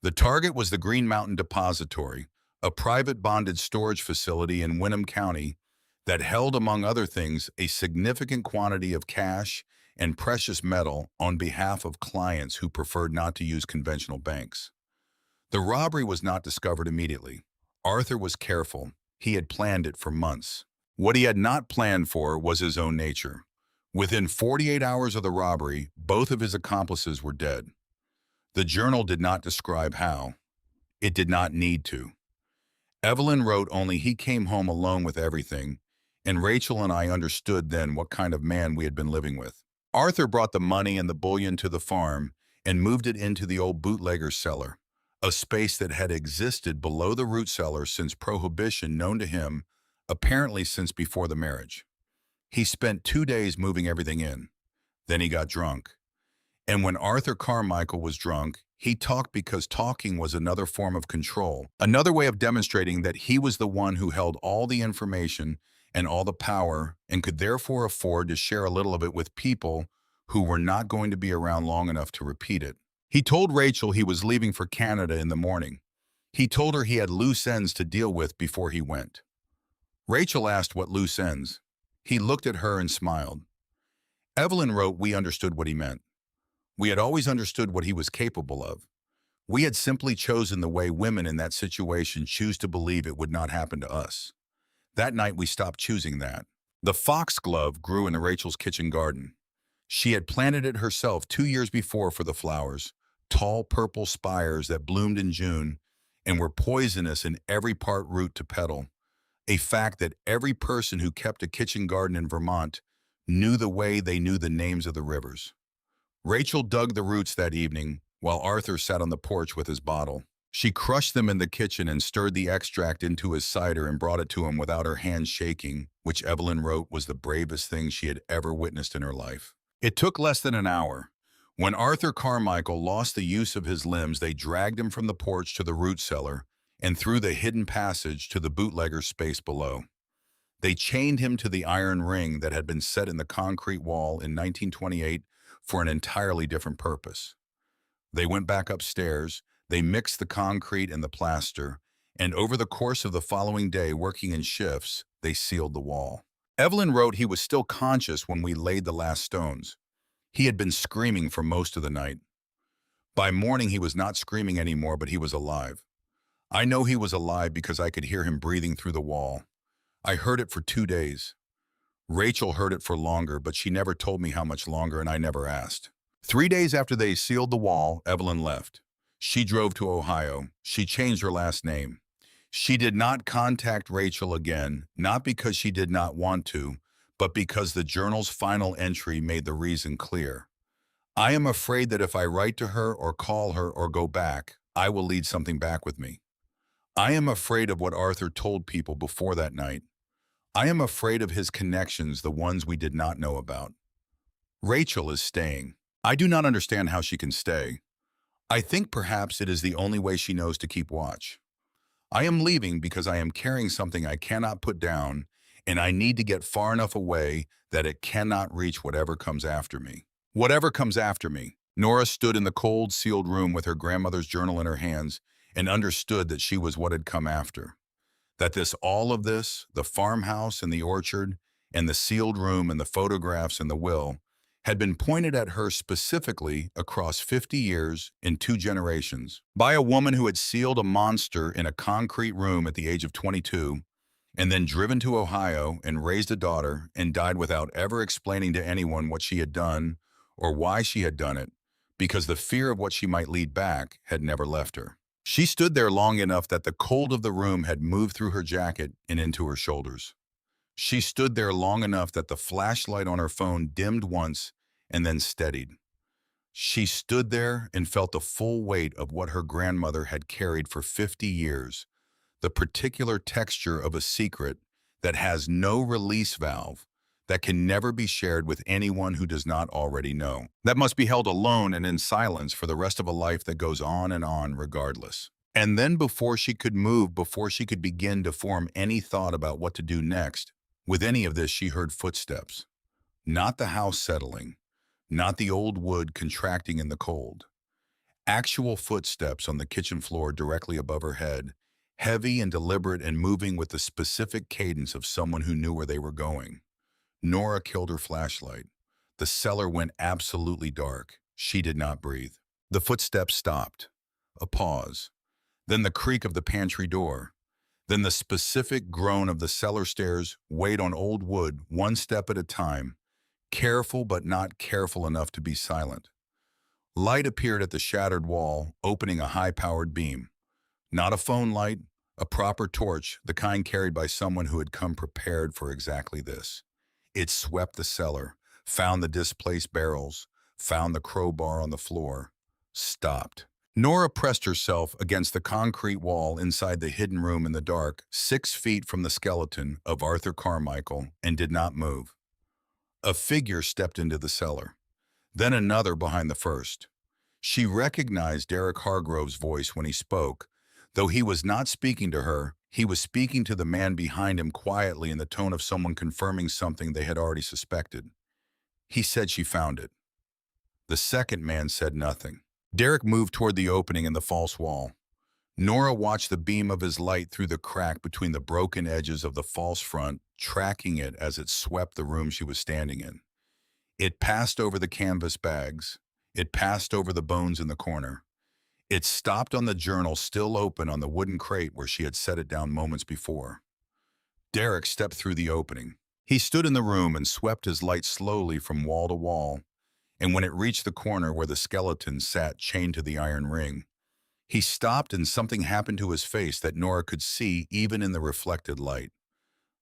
The target was the Green Mountain Depository, a private bonded storage facility in Winham County that held, among other things, a significant quantity of cash and precious metal on behalf of clients who preferred not to use conventional banks. The robbery was not discovered immediately. Arthur was careful. He had planned it for months. What he had not planned for was his own nature. Within 48 hours of the robbery, both of his accomplices were dead. The journal did not describe how. It did not need to. Evelyn wrote only he came home alone with everything, and Rachel and I understood then what kind of man we had been living with. Arthur brought the money and the bullion to the farm and moved it into the old bootlegger's cellar, a space that had existed below the root cellar since Prohibition, known to him, apparently since before the marriage. He spent 2 days moving everything in. Then he got drunk. And when Arthur Carmichael was drunk, he talked because talking was another form of control, another way of demonstrating that he was the one who held all the information and all the power and could therefore afford to share a little of it with people who were not going to be around long enough to repeat it. He told Rachel he was leaving for Canada in the morning. He told her he had loose ends to deal with before he went. Rachel asked what loose ends. He looked at her and smiled. Evelyn wrote we understood what he meant. We had always understood what he was capable of. We had simply chosen the way women in that situation choose to believe it would not happen to us. That night we stopped choosing that. The foxglove grew in Rachel's kitchen garden. She had planted it herself 2 years before for the flowers, tall purple spires that bloomed in June and were poisonous in every part root to petal, a fact that every person who kept a kitchen garden in Vermont knew the way they knew the names of the rivers. Rachel dug the roots that evening while Arthur sat on the porch with his bottle. She crushed them in the kitchen and stirred the extract into his cider and brought it to him without her hands shaking, which Evelyn wrote was the bravest thing she had ever witnessed in her life. It took less than an hour. When Arthur Carmichael lost the use of his limbs, they dragged him from the porch to the root cellar and through the hidden passage to the bootlegger's space below. They chained him to the iron ring that had been set in the concrete wall in 1928 for an entirely different purpose. They went back upstairs, they mixed the concrete and the plaster, and over the course of the following day, working in shifts, they sealed the wall. Evelyn wrote he was still conscious when we laid the last stones. He had been screaming for most of the night. By morning, he was not screaming anymore, but he was alive. I know he was alive because I could hear him breathing through the wall. I heard it for 2 days. Rachel heard it for longer, but she never told me how much longer, and I never asked. 3 days after they sealed the wall, Evelyn left. She drove to Ohio. She changed her last name. She did not contact Rachel again, not because she did not want to, but because the journal's final entry made the reason clear. I am afraid that if I write to her or call her or go back, I will lead something back with me. I am afraid of what Arthur told people before that night. I am afraid of his connections, the ones we did not know about. Rachel is staying. I do not understand how she can stay. I think perhaps it is the only way she knows to keep watch. I am leaving because I am carrying something I cannot put down, and I need to get far enough away that it cannot reach whatever comes after me. Whatever comes after me. Nora stood in the cold, sealed room with her grandmother's journal in her hands and understood that she was what had come after. That all of this, the farmhouse and the orchard, and the sealed room and the photographs and the will, had been pointed at her specifically across 50 years in 2 generations by a woman who had sealed a monster in a concrete room at the age of 22 and then driven to Ohio and raised a daughter and died without ever explaining to anyone what she had done or why she had done it, because the fear of what she might lead back had never left her. She stood there long enough that the cold of the room had moved through her jacket and into her shoulders. She stood there long enough that the flashlight on her phone dimmed once and then steadied. She stood there and felt the full weight of what her grandmother had carried for 50 years, the particular texture of a secret that has no release valve, that can never be shared with anyone who does not already know, that must be held alone and in silence for the rest of a life that goes on regardless. And then before she could move, before she could begin to form any thought about what to do next, with any of this she heard footsteps. Not the house settling, not the old wood contracting in the cold. Actual footsteps on the kitchen floor directly above her head, heavy and deliberate and moving with the specific cadence of someone who knew where they were going. Nora killed her flashlight. The cellar went absolutely dark. She did not breathe. The footsteps stopped. A pause. Then the creak of the pantry door. Then the specific groan of the cellar stairs weighed on old wood, one step at a time, careful but not careful enough to be silent. Light appeared at the shattered wall, opening a high-powered beam. Not a phone light, a proper torch, the kind carried by someone who had come prepared for exactly this. It swept the cellar, found the displaced barrels, found the crowbar on the floor, stopped. Nora pressed herself against the concrete wall inside the hidden room in the dark, 6 feet from the skeleton of Arthur Carmichael, and did not move. A figure stepped into the cellar, then another behind the first. She recognized Derek Hargrove's voice when he spoke. Though he was not speaking to her, he was speaking to the man behind him quietly in the tone of someone confirming something they had already suspected. He said she found it. The second man said nothing. Derek moved toward the opening in the false wall. Nora watched the beam of his light through the crack between the broken edges of the false front, tracking it as it swept the room she was standing in. It passed over the canvas bags. It passed over the bones in the corner. It stopped on the journal still open on the wooden crate where she had set it down moments before. Derek stepped through the opening. He stood in the room and swept his light slowly from wall to wall, and when it reached the corner where the skeleton sat chained to the iron ring, he stopped and something happened to his face that Nora could see even in the reflected light.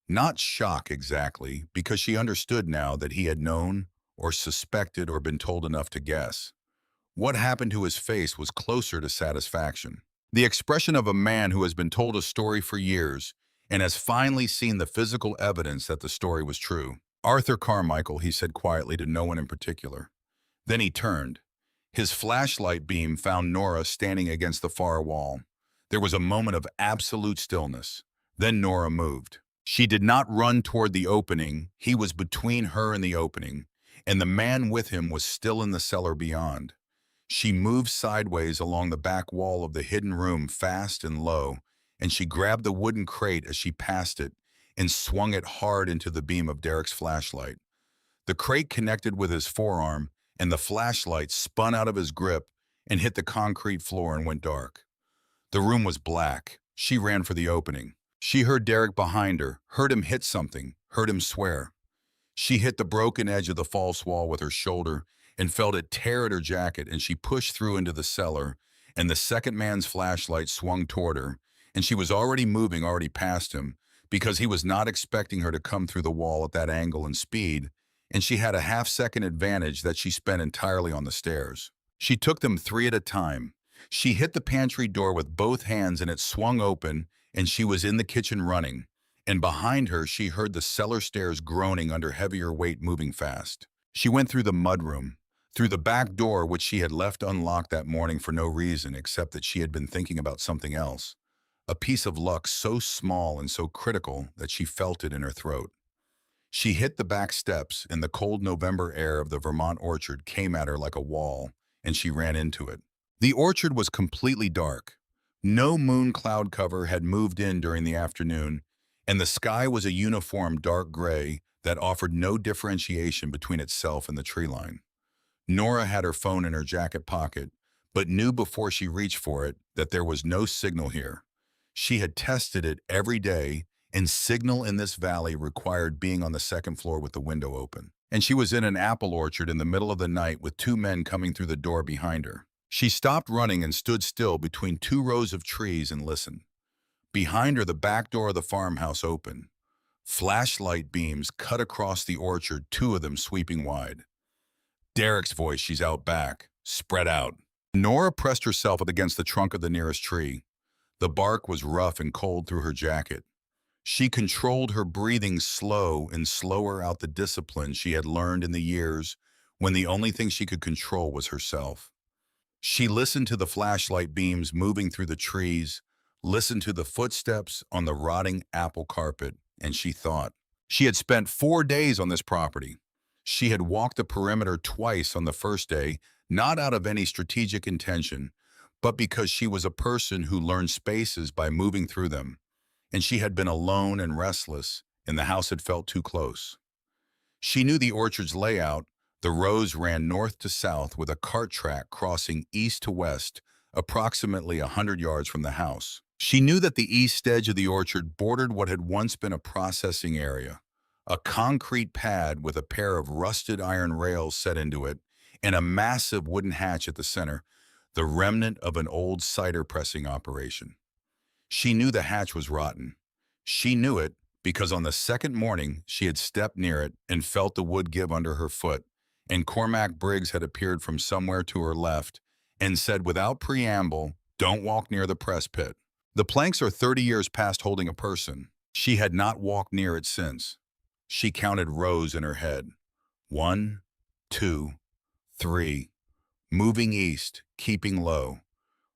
Not shock exactly, because she understood now that he had known or suspected or been told enough to guess. What happened to his face was closer to satisfaction. The expression of a man who has been told a story for years and has finally seen the physical evidence that the story was true. "Arthur Carmichael," he said quietly to no one in particular. Then he turned. His flashlight beam found Nora standing against the far wall. There was a moment of absolute stillness. Then Nora moved. She did not run toward the opening. He was between her and the opening, and the man with him was still in the cellar beyond. She moved sideways along the back wall of the hidden room fast and low, and she grabbed the wooden crate as she passed it and swung it hard into the beam of Derek's flashlight. The crate connected with his forearm, and the flashlight spun out of his grip and hit the concrete floor and went dark. The room was black. She ran for the opening. She heard Derek behind her, heard him hit something, heard him swear. She hit the broken edge of the false wall with her shoulder and felt it tear at her jacket, and she pushed through into the cellar, and the second man's flashlight swung toward her, and she was already moving, already past him, because he was not expecting her to come through the wall at that angle and speed, and she had a half-second advantage that she spent entirely on the stairs. She took them three at a time. She hit the pantry door with both hands, and it swung open, and she was in the kitchen running. And behind her, she heard the cellar stairs groaning under heavier weight moving fast. She went through the mudroom, through the back door which she had left unlocked that morning for no reason except that she had been thinking about something else. A piece of luck so small and so critical that she felt it in her throat. She hit the back steps, and the cold November air of the Vermont orchard came at her like a wall, and she ran into it. The orchard was completely dark. No moon cloud cover had moved in during the afternoon, and the sky was a uniform dark gray that offered no differentiation between itself and the tree line. Nora had her phone in her jacket pocket, but knew before she reached for it that there was no signal here. She had tested it every day, and signal in this valley required being on the second floor with the window open. And she was in an apple orchard in the middle of the night with two men coming through the door behind her. She stopped running and stood still between two rows of trees and listened. Behind her, the back door of the farmhouse opened. Flashlight beams cut across the orchard, two of them sweeping wide. Derek's voice, "She's out back. Spread out." Nora pressed herself up against the trunk of the nearest tree. The bark was rough and cold through her jacket. She controlled her breathing slow and slower out the discipline she had learned in the years when the only thing she could control was herself. She listened to the flashlight beams moving through the trees, listened to the footsteps on the rotting apple carpet, and she thought. She had spent 4 days on this property. She had walked the perimeter twice on the first day, not out of any strategic intention, but because she was a person who learned spaces by moving through them, and she had been alone and restless, and the house had felt too close. She knew the orchard's layout. The rows ran north to south with a cart track crossing east to west, approximately 100 yards from the house. She knew that the east edge of the orchard bordered what had once been a processing area, a concrete pad with a pair of rusted iron rails set into it, and a massive wooden hatch at the center, the remnant of an old cider pressing operation. She knew the hatch was rotten. She knew it because on the second morning she had stepped near it and felt the wood give under her foot, and Cormac Briggs had appeared from somewhere to her left and said without preamble, "Don't walk near the press pit." The planks are 30 years past holding a person. She had not walked near it since. She counted rows in her head. 1, 2, 3. Moving east, keeping low.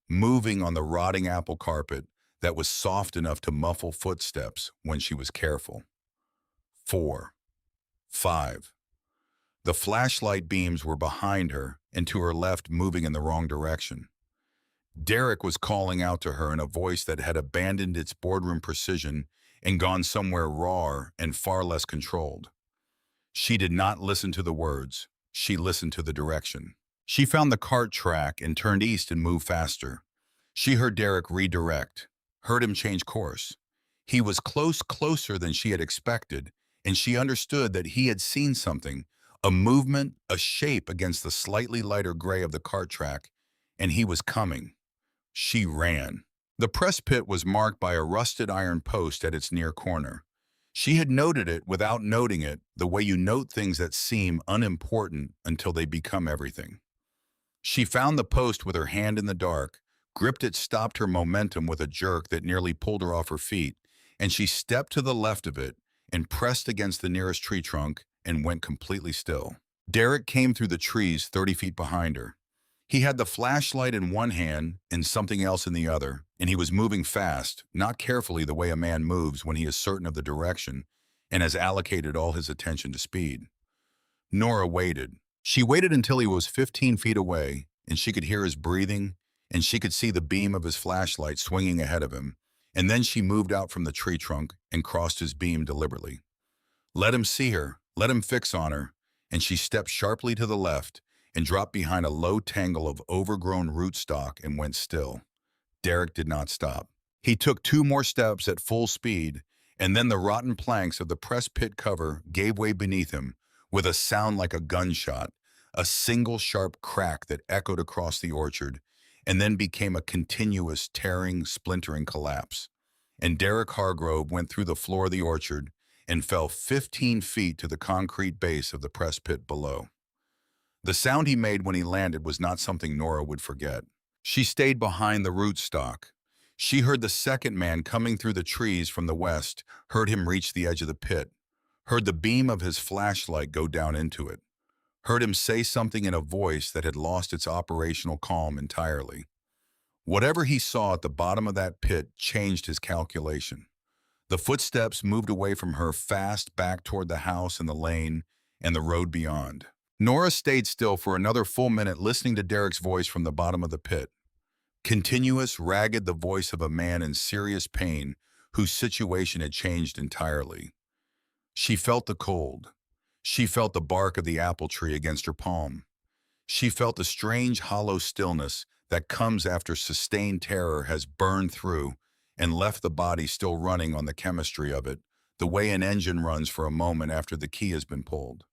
Moving on the rotting apple carpet that was soft enough to muffle footsteps when she was careful. 4, 5. The flashlight beams were behind her and to her left, moving in the wrong direction. Derek was calling out to her in a voice that had abandoned its boardroom precision and gone somewhere rawer and far less controlled. She did not listen to the words. She listened to the direction. She found the cart track and turned east and moved faster. She heard Derek redirect, heard him change course. He was closer than she had expected, and she understood that he had seen something, a movement, a shape against the slightly lighter gray of the cart track, and he was coming. She ran. The press pit was marked by a rusted iron post at its near corner. She had noted it without noting it, the way you note things that seem unimportant until they become everything. She found the post with her hand in the dark, gripped it, stopped her momentum with a jerk that nearly pulled her off her feet, and she stepped to the left of it and pressed against the nearest tree trunk and went completely still. Derek came through the trees 30 feet behind her. He had the flashlight in one hand and something else in the other, and he was moving fast, not carefully the way a man moves when he is certain of the direction and has allocated all his attention to speed. Nora waited. She waited until he was 15 feet away, and she could hear his breathing, and she could see the beam of his flashlight swinging ahead of him, and then she moved out from the tree trunk and crossed his beam deliberately. Let him see her, let him fix on her, and she stepped sharply to the left and dropped behind a low tangle of overgrown rootstock and went still. Derek did not stop. He took 2 more steps at full speed, and then the rotten planks of the press pit cover gave way beneath him with a sound like a gunshot, a single sharp crack that echoed across the orchard, and then became a continuous tearing, splintering collapse. And Derek Hargrove went through the floor of the orchard and fell 15 feet to the concrete base of the press pit below. The sound he made when he landed was not something Nora would forget. She stayed behind the rootstock. She heard the second man coming through the trees from the west, heard him reach the edge of the pit, heard the beam of his flashlight go down into it, heard him say something in a voice that had lost its operational calm entirely. Whatever he saw at the bottom of that pit changed his calculation. The footsteps moved away from her fast back toward the house and the lane and the road beyond. Nora stayed still for another full minute listening to Derek's voice from the bottom of the pit. Continuous, ragged, the voice of a man in serious pain whose situation had changed entirely. She felt the cold. She felt the bark of the apple tree against her palm. She felt the strange, hollow stillness that comes after sustained terror has burned through and left the body still running on the chemistry of it, the way an engine runs for a moment after the key has been pulled.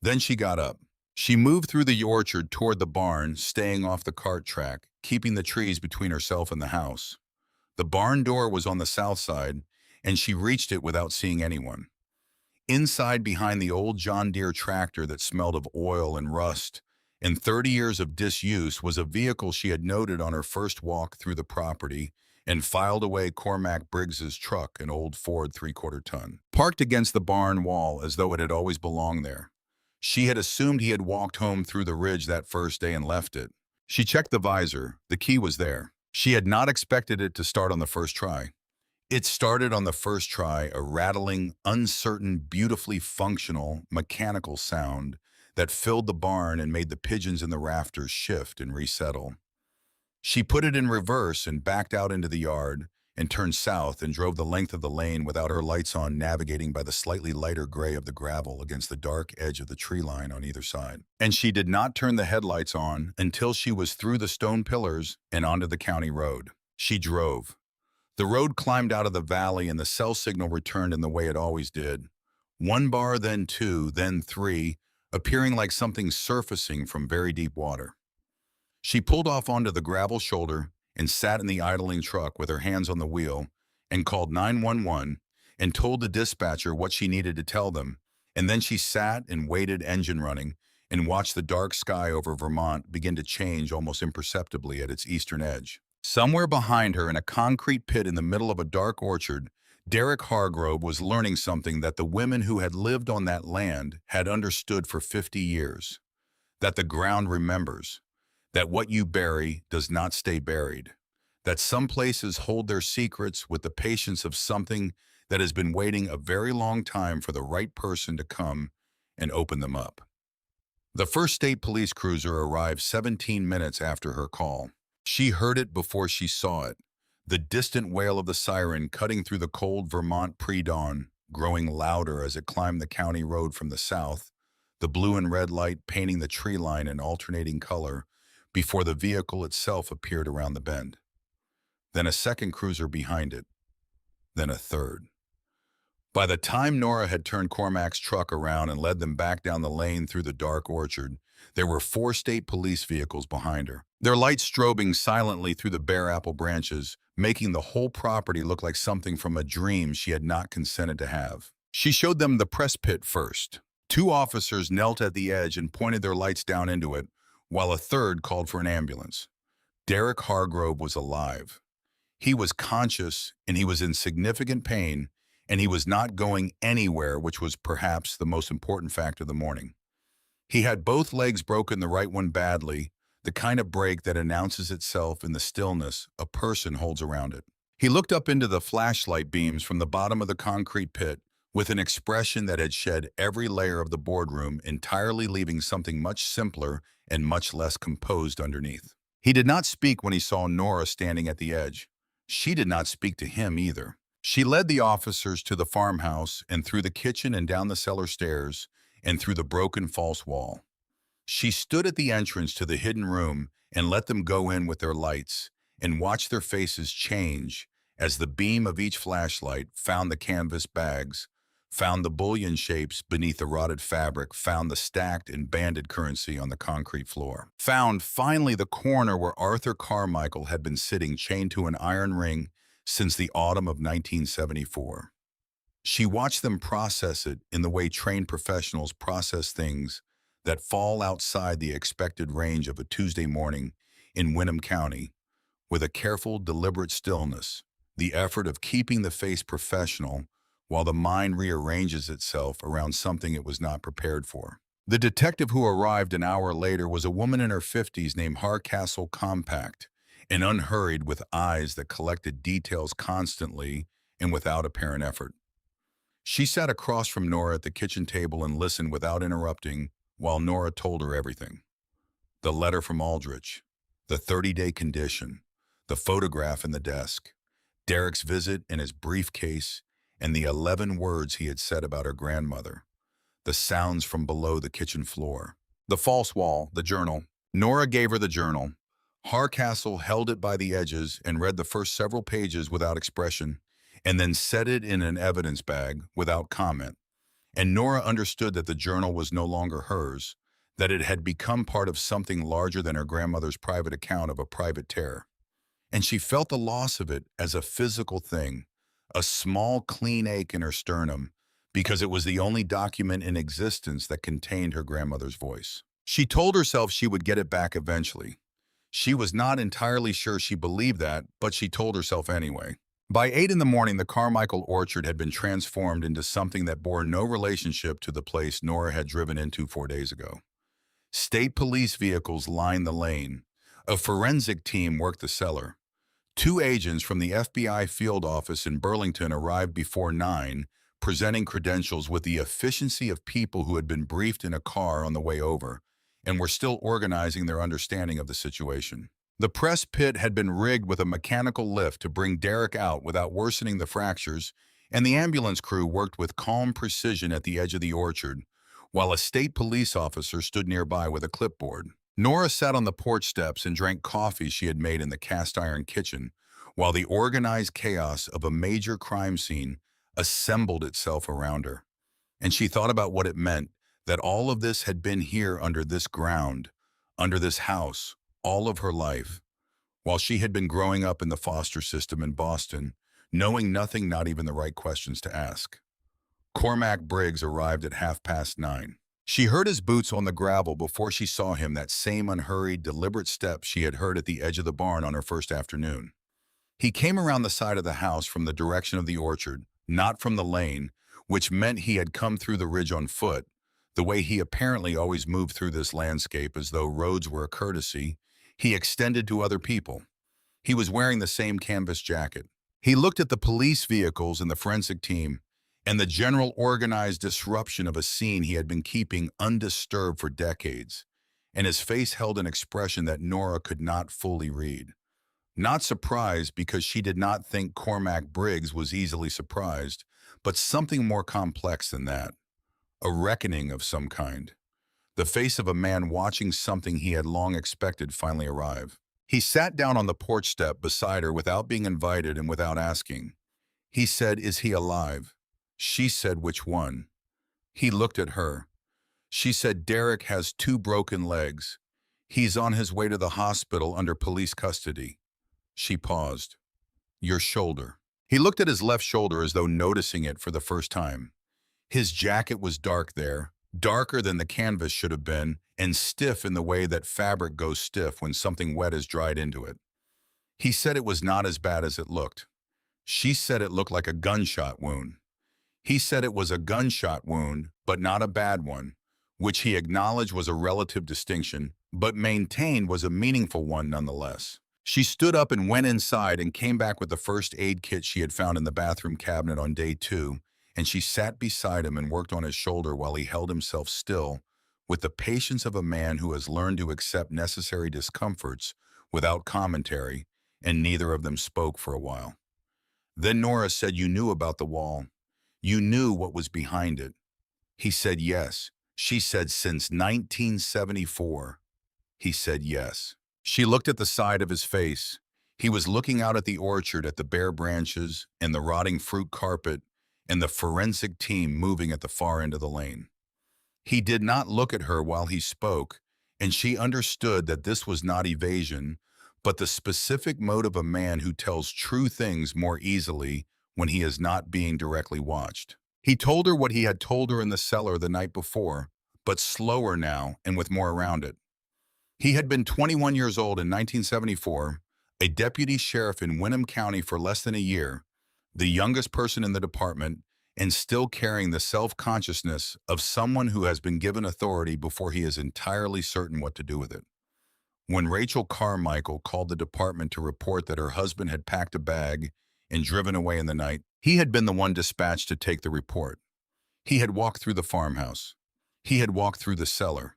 Then she got up. She moved through the orchard toward the barn, staying off the cart track, keeping the trees between herself and the house. The barn door was on the south side, and she reached it without seeing anyone. Inside, behind the old John Deere tractor that smelled of oil and rust and 30 years of disuse, was a vehicle she had noted on her first walk through the property and filed away Cormac Briggs's truck, an old Ford 3/4 ton, parked against the barn wall as though it had always belonged there. She had assumed he had walked home through the ridge that first day and left it. She checked the visor. The key was there. She had not expected it to start on the first try. It started on the first try, a rattling, uncertain, beautifully functional, mechanical sound that filled the barn and made the pigeons in the rafters shift and resettle. She put it in reverse and backed out into the yard and turned south and drove the length of the lane without her lights on, navigating by the slightly lighter gray of the gravel against the dark edge of the tree line on either side. And she did not turn the headlights on until she was through the stone pillars and onto the county road. She drove. The road climbed out of the valley and the cell signal returned in the way it always did. 1 bar, then 2, then 3, appearing like something surfacing from very deep water. She pulled off onto the gravel shoulder and sat in the idling truck with her hands on the wheel and called 911 and told the dispatcher what she needed to tell them. And then she sat and waited, engine running, and watched the dark sky over Vermont begin to change almost imperceptibly at its eastern edge. Somewhere behind her, in a concrete pit in the middle of a dark orchard, Derek Hargrove was learning something that the women who had lived on that land had understood for 50 years. That the ground remembers. That what you bury does not stay buried. That some places hold their secrets with the patience of something that has been waiting a very long time for the right person to come and open them up. The first state police cruiser arrived 17 minutes after her call. She heard it before she saw it. The distant wail of the siren cutting through the cold Vermont pre-dawn, growing louder as it climbed the county road from the south, the blue and red light painting the tree line in alternating color before the vehicle itself appeared around the bend. Then a second cruiser behind it, then a third. By the time Nora had turned Cormac's truck around and led them back down the lane through the dark orchard, there were 4 state police vehicles behind her, their lights strobing silently through the bare apple branches, making the whole property look like something from a dream she had not consented to have. She showed them the press pit first. 2 officers knelt at the edge and pointed their lights down into it, while a third called for an ambulance. Derek Hargrove was alive. He was conscious, and he was in significant pain, and he was not going anywhere, which was perhaps the most important fact of the morning. He had both legs broken, the right one badly, the kind of break that announces itself in the stillness a person holds around it. He looked up into the flashlight beams from the bottom of the concrete pit with an expression that had shed every layer of the boardroom, entirely leaving something much simpler and much less composed underneath. He did not speak when he saw Nora standing at the edge. She did not speak to him either. She led the officers to the farmhouse and through the kitchen and down the cellar stairs and through the broken false wall. She stood at the entrance to the hidden room and let them go in with their lights and watched their faces change as the beam of each flashlight found the canvas bags, found the bullion shapes beneath the rotted fabric, found the stacked and banded currency on the concrete floor, found finally the corner where Arthur Carmichael had been sitting chained to an iron ring since the autumn of 1974. She watched them process it in the way trained professionals process things that fall outside the expected range of a Tuesday morning in Winham County, with a careful, deliberate stillness, the effort of keeping the face professional while the mind rearranges itself around something it was not prepared for. The detective who arrived an hour later was a woman in her 50s named Hardcastle Compact, and unhurried with eyes that collected details constantly and without apparent effort. She sat across from Nora at the kitchen table and listened without interrupting while Nora told her everything. The letter from Aldrich, the 30-day condition, the photograph in the desk, Derek's visit and his briefcase, and the 11 words he had said about her grandmother, the sounds from below the kitchen floor, the false wall, the journal. Nora gave her the journal. Hardcastle held it by the edges and read the first several pages without expression, and then set it in an evidence bag without comment. And Nora understood that the journal was no longer hers, that it had become part of something larger than her grandmother's private account of a private terror. And she felt the loss of it as a physical thing, a small, clean ache in her sternum, because it was the only document in existence that contained her grandmother's voice. She told herself she would get it back eventually. She was not entirely sure she believed that, but she told herself anyway. By 8 in the morning, the Carmichael orchard had been transformed into something that bore no relationship to the place Nora had driven into 4 days ago. State police vehicles lined the lane. A forensic team worked the cellar. 2 agents from the FBI field office in Burlington arrived before 9, presenting credentials with the efficiency of people who had been briefed in a car on the way over and were still organizing their understanding of the situation. The press pit had been rigged with a mechanical lift to bring Derek out without worsening the fractures, and the ambulance crew worked with calm precision at the edge of the orchard, while a state police officer stood nearby with a clipboard. Nora sat on the porch steps and drank coffee she had made in the cast-iron kitchen, while the organized chaos of a major crime scene assembled itself around her. And she thought about what it meant that all of this had been here under this ground, under this house, all of her life, while she had been growing up in the foster system in Boston, knowing nothing, not even the right questions to ask. Cormac Briggs arrived at 9:30. She heard his boots on the gravel before she saw him, that same unhurried, deliberate step she had heard at the edge of the barn on her first afternoon. He came around the side of the house from the direction of the orchard, not from the lane, which meant he had come through the ridge on foot, the way he apparently always moved through this landscape as though roads were a courtesy he extended to other people. He was wearing the same canvas jacket. He looked at the police vehicles and the forensic team, and the general organized disruption of a scene he had been keeping undisturbed for decades, and his face held an expression that Nora could not fully read. Not surprised because she did not think Cormac Briggs was easily surprised, but something more complex than that. A reckoning of some kind. The face of a man watching something he had long expected finally arrive. He sat down on the porch step beside her without being invited and without asking. He said, "Is he alive?" She said, "Which one?" He looked at her. She said, "Derek has 2 broken legs. He's on his way to the hospital under police custody." She paused. "Your shoulder." He looked at his left shoulder as though noticing it for the first time. His jacket was dark there, darker than the canvas should have been, and stiff in the way that fabric goes stiff when something wet is dried into it. He said it was not as bad as it looked. She said it looked like a gunshot wound. He said it was a gunshot wound, but not a bad one, which he acknowledged was a relative distinction, but maintained was a meaningful one nonetheless. She stood up and went inside and came back with the first aid kit she had found in the bathroom cabinet on day 2, and she sat beside him and worked on his shoulder while he held himself still, with the patience of a man who has learned to accept necessary discomforts without commentary, and neither of them spoke for a while. Then Nora said, "You knew about the wall. You knew what was behind it." He said, "Yes." She said, "Since 1974. He said, "Yes." She looked at the side of his face. He was looking out at the orchard, at the bare branches and the rotting fruit carpet and the forensic team moving at the far end of the lane. He did not look at her while he spoke, and she understood that this was not evasion, but the specific mode of a man who tells true things more easily when he is not being directly watched. He told her what he had told her in the cellar the night before, but slower now and with more around it. He had been 21 years old in 1974, a deputy sheriff in Winham County for less than a year, the youngest person in the department, and still carrying the self-consciousness of someone who has been given authority before he is entirely certain what to do with it. When Rachel Carmichael called the department to report that her husband had packed a bag and driven away in the night, he had been the one dispatched to take the report. He had walked through the farmhouse. He had walked through the cellar.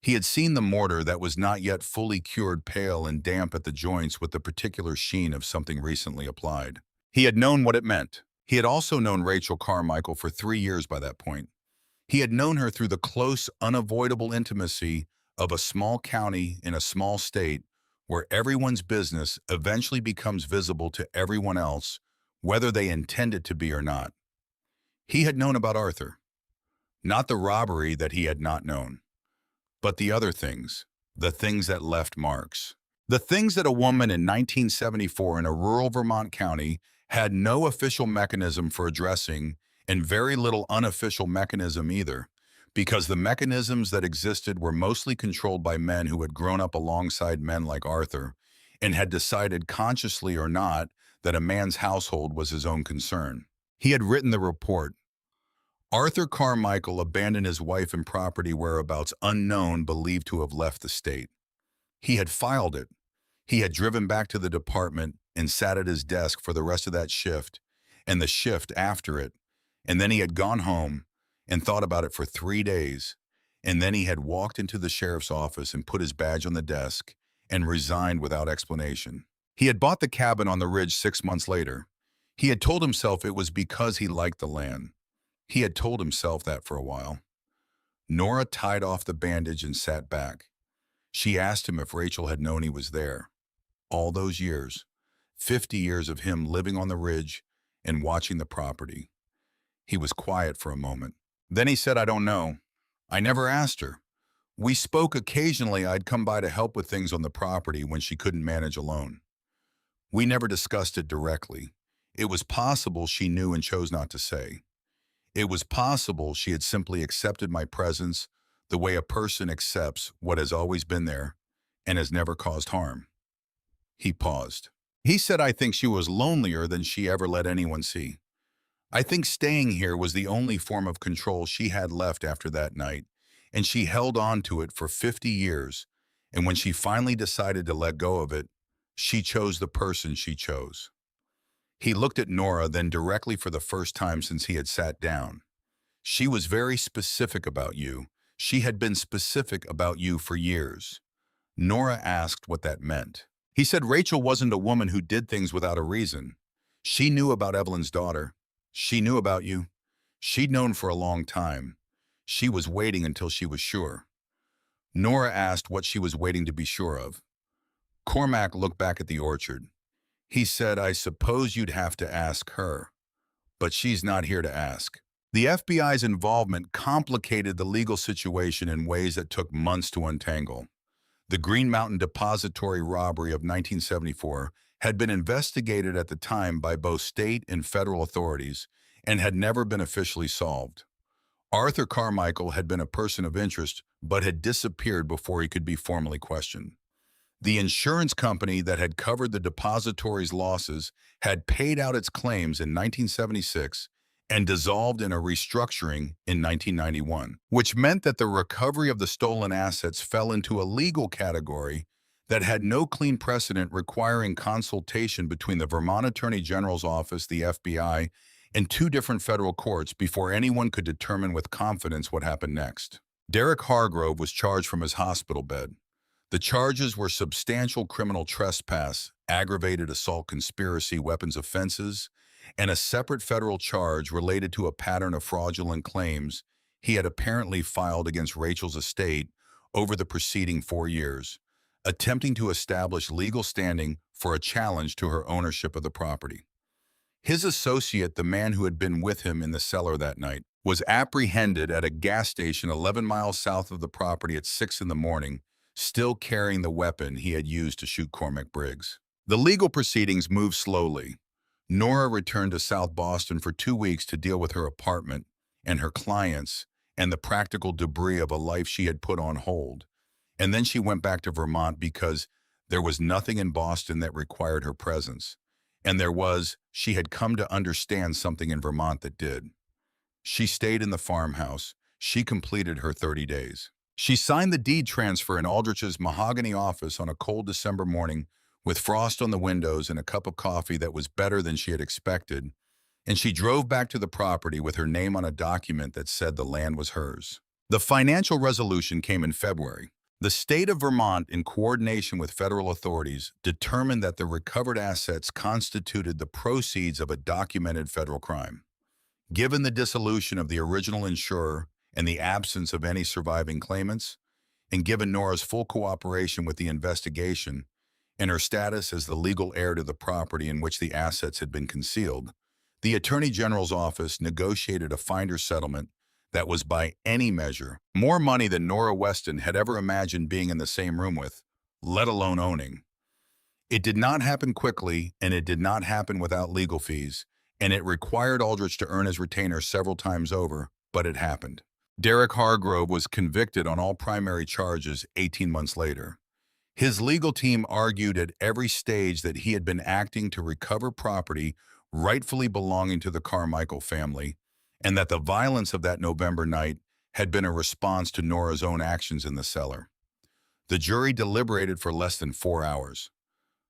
He had seen the mortar that was not yet fully cured pale and damp at the joints with the particular sheen of something recently applied. He had known what it meant. He had also known Rachel Carmichael for 3 years by that point. He had known her through the close, unavoidable intimacy of a small county in a small state where everyone's business eventually becomes visible to everyone else, whether they intend it to be or not. He had known about Arthur. Not the robbery that he had not known, but the other things, the things that left marks. The things that a woman in 1974 in a rural Vermont county had no official mechanism for addressing and very little unofficial mechanism either, because the mechanisms that existed were mostly controlled by men who had grown up alongside men like Arthur and had decided consciously or not that a man's household was his own concern. He had written the report. Arthur Carmichael abandoned his wife and property whereabouts unknown, believed to have left the state. He had filed it. He had driven back to the department and sat at his desk for the rest of that shift and the shift after it, and then he had gone home and thought about it for 3 days, and then he had walked into the sheriff's office and put his badge on the desk and resigned without explanation. He had bought the cabin on the ridge 6 months later. He had told himself it was because he liked the land. He had told himself that for a while. Nora tied off the bandage and sat back. She asked him if Rachel had known he was there. All those years, 50 years of him living on the ridge and watching the property. He was quiet for a moment. Then he said, "I don't know. I never asked her. We spoke occasionally. I'd come by to help with things on the property when she couldn't manage alone. We never discussed it directly. It was possible she knew and chose not to say. It was possible she had simply accepted my presence the way a person accepts what has always been there and has never caused harm." He paused. He said, "I think she was lonelier than she ever let anyone see. I think staying here was the only form of control she had left after that night, and she held on to it for 50 years, and when she finally decided to let go of it, she chose the person she chose." He looked at Nora then directly for the first time since he had sat down. "She was very specific about you. She had been specific about you for years. Nora asked what that meant. He said Rachel wasn't a woman who did things without a reason. She knew about Evelyn's daughter. She knew about you. She'd known for a long time. She was waiting until she was sure. Nora asked what she was waiting to be sure of. Cormac looked back at the orchard. He said, I suppose you'd have to ask her. But she's not here to ask. The FBI's involvement complicated the legal situation in ways that took months to untangle. The Green Mountain Depository robbery of 1974 had been investigated at the time by both state and federal authorities and had never been officially solved. Arthur Carmichael had been a person of interest but had disappeared before he could be formally questioned. The insurance company that had covered the depository's losses had paid out its claims in 1976 and dissolved in a restructuring in 1991, which meant that the recovery of the stolen assets fell into a legal category that had no clean precedent requiring consultation between the Vermont Attorney General's office, the FBI, and two different federal courts before anyone could determine with confidence what happened next. Derek Hargrove was charged from his hospital bed. The charges were substantial criminal trespass, aggravated assault conspiracy, weapons offenses, and a separate federal charge related to a pattern of fraudulent claims he had apparently filed against Rachel's estate over the preceding 4 years, attempting to establish legal standing for a challenge to her ownership of the property. His associate, the man who had been with him in the cellar that night, was apprehended at a gas station 11 miles south of the property at 6 in the morning, still carrying the weapon he had used to shoot Cormac Briggs. The legal proceedings moved slowly. Nora returned to South Boston for 2 weeks to deal with her apartment and her clients and the practical debris of a life she had put on hold. And then she went back to Vermont because there was nothing in Boston that required her presence. And she had come to understand something in Vermont that did. She stayed in the farmhouse. She completed her 30 days. She signed the deed transfer in Aldrich's mahogany office on a cold December morning with frost on the windows and a cup of coffee that was better than she had expected, and she drove back to the property with her name on a document that said the land was hers. The financial resolution came in February. The state of Vermont, in coordination with federal authorities, determined that the recovered assets constituted the proceeds of a documented federal crime. Given the dissolution of the original insurer and the absence of any surviving claimants, and given Nora's full cooperation with the investigation and her status as the legal heir to the property in which the assets had been concealed, the Attorney General's office negotiated a finder's settlement that was by any measure more money than Nora Weston had ever imagined being in the same room with, let alone owning. It did not happen quickly, and it did not happen without legal fees, and it required Aldrich to earn his retainer several times over, but it happened. Derek Hargrove was convicted on all primary charges 18 months later. His legal team argued at every stage that he had been acting to recover property rightfully belonging to the Carmichael family, and that the violence of that November night had been a response to Nora's own actions in the cellar. The jury deliberated for less than 4 hours.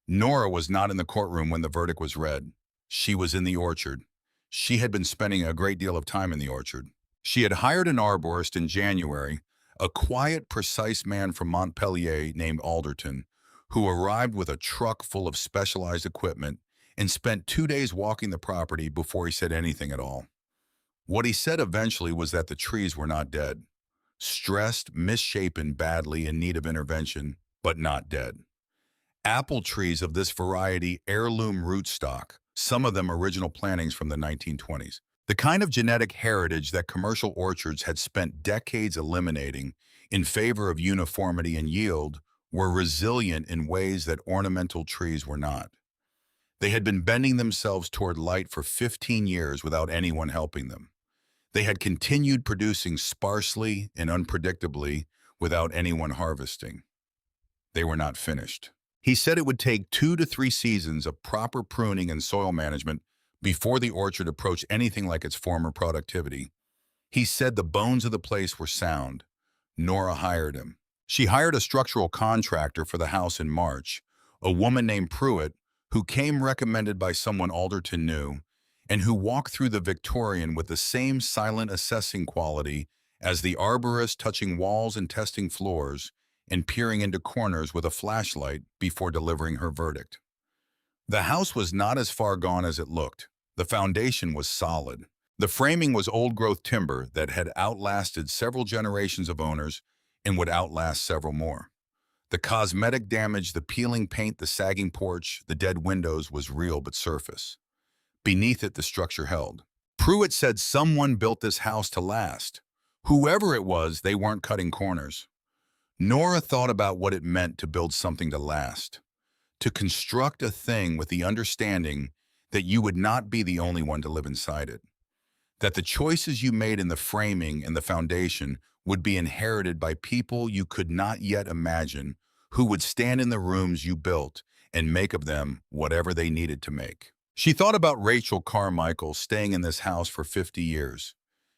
Nora was not in the courtroom when the verdict was read. She was in the orchard. She had been spending a great deal of time in the orchard. She had hired an arborist in January, a quiet, precise man from Montpelier named Alderton, who arrived with a truck full of specialized equipment and spent 2 days walking the property before he said anything at all. What he said eventually was that the trees were not dead. Stressed, misshapen, badly in need of intervention, but not dead. Apple trees of this variety heirloom rootstock, some of them original plantings from the 1920s. The kind of genetic heritage that commercial orchards had spent decades eliminating in favor of uniformity and yield were resilient in ways that ornamental trees were not. They had been bending themselves toward light for 15 years without anyone helping them. They had continued producing sparsely and unpredictably without anyone harvesting. They were not finished. He said it would take 2 to 3 seasons of proper pruning and soil management before the orchard approached anything like its former productivity. He said the bones of the place were sound. Nora hired him. She hired a structural contractor for the house in March, a woman named Pruitt, who came recommended by someone Alderton knew, and who walked through the Victorian with the same silent assessing quality as the arborist touching walls and testing floors and peering into corners with a flashlight before delivering her verdict. The house was not as far gone as it looked. The foundation was solid. The framing was old-growth timber that had outlasted several generations of owners and would outlast several more. The cosmetic damage, the peeling paint, the sagging porch, the dead windows was real but surface. Beneath it, the structure held. Pruitt said someone built this house to last. Whoever it was, they weren't cutting corners. Nora thought about what it meant to build something to last, to construct a thing with the understanding that you would not be the only one to live inside it, that the choices you made in the framing and the foundation would be inherited by people you could not yet imagine, who would stand in the rooms you built and make of them whatever they needed to make. She thought about Rachel Carmichael staying in this house for 50 years.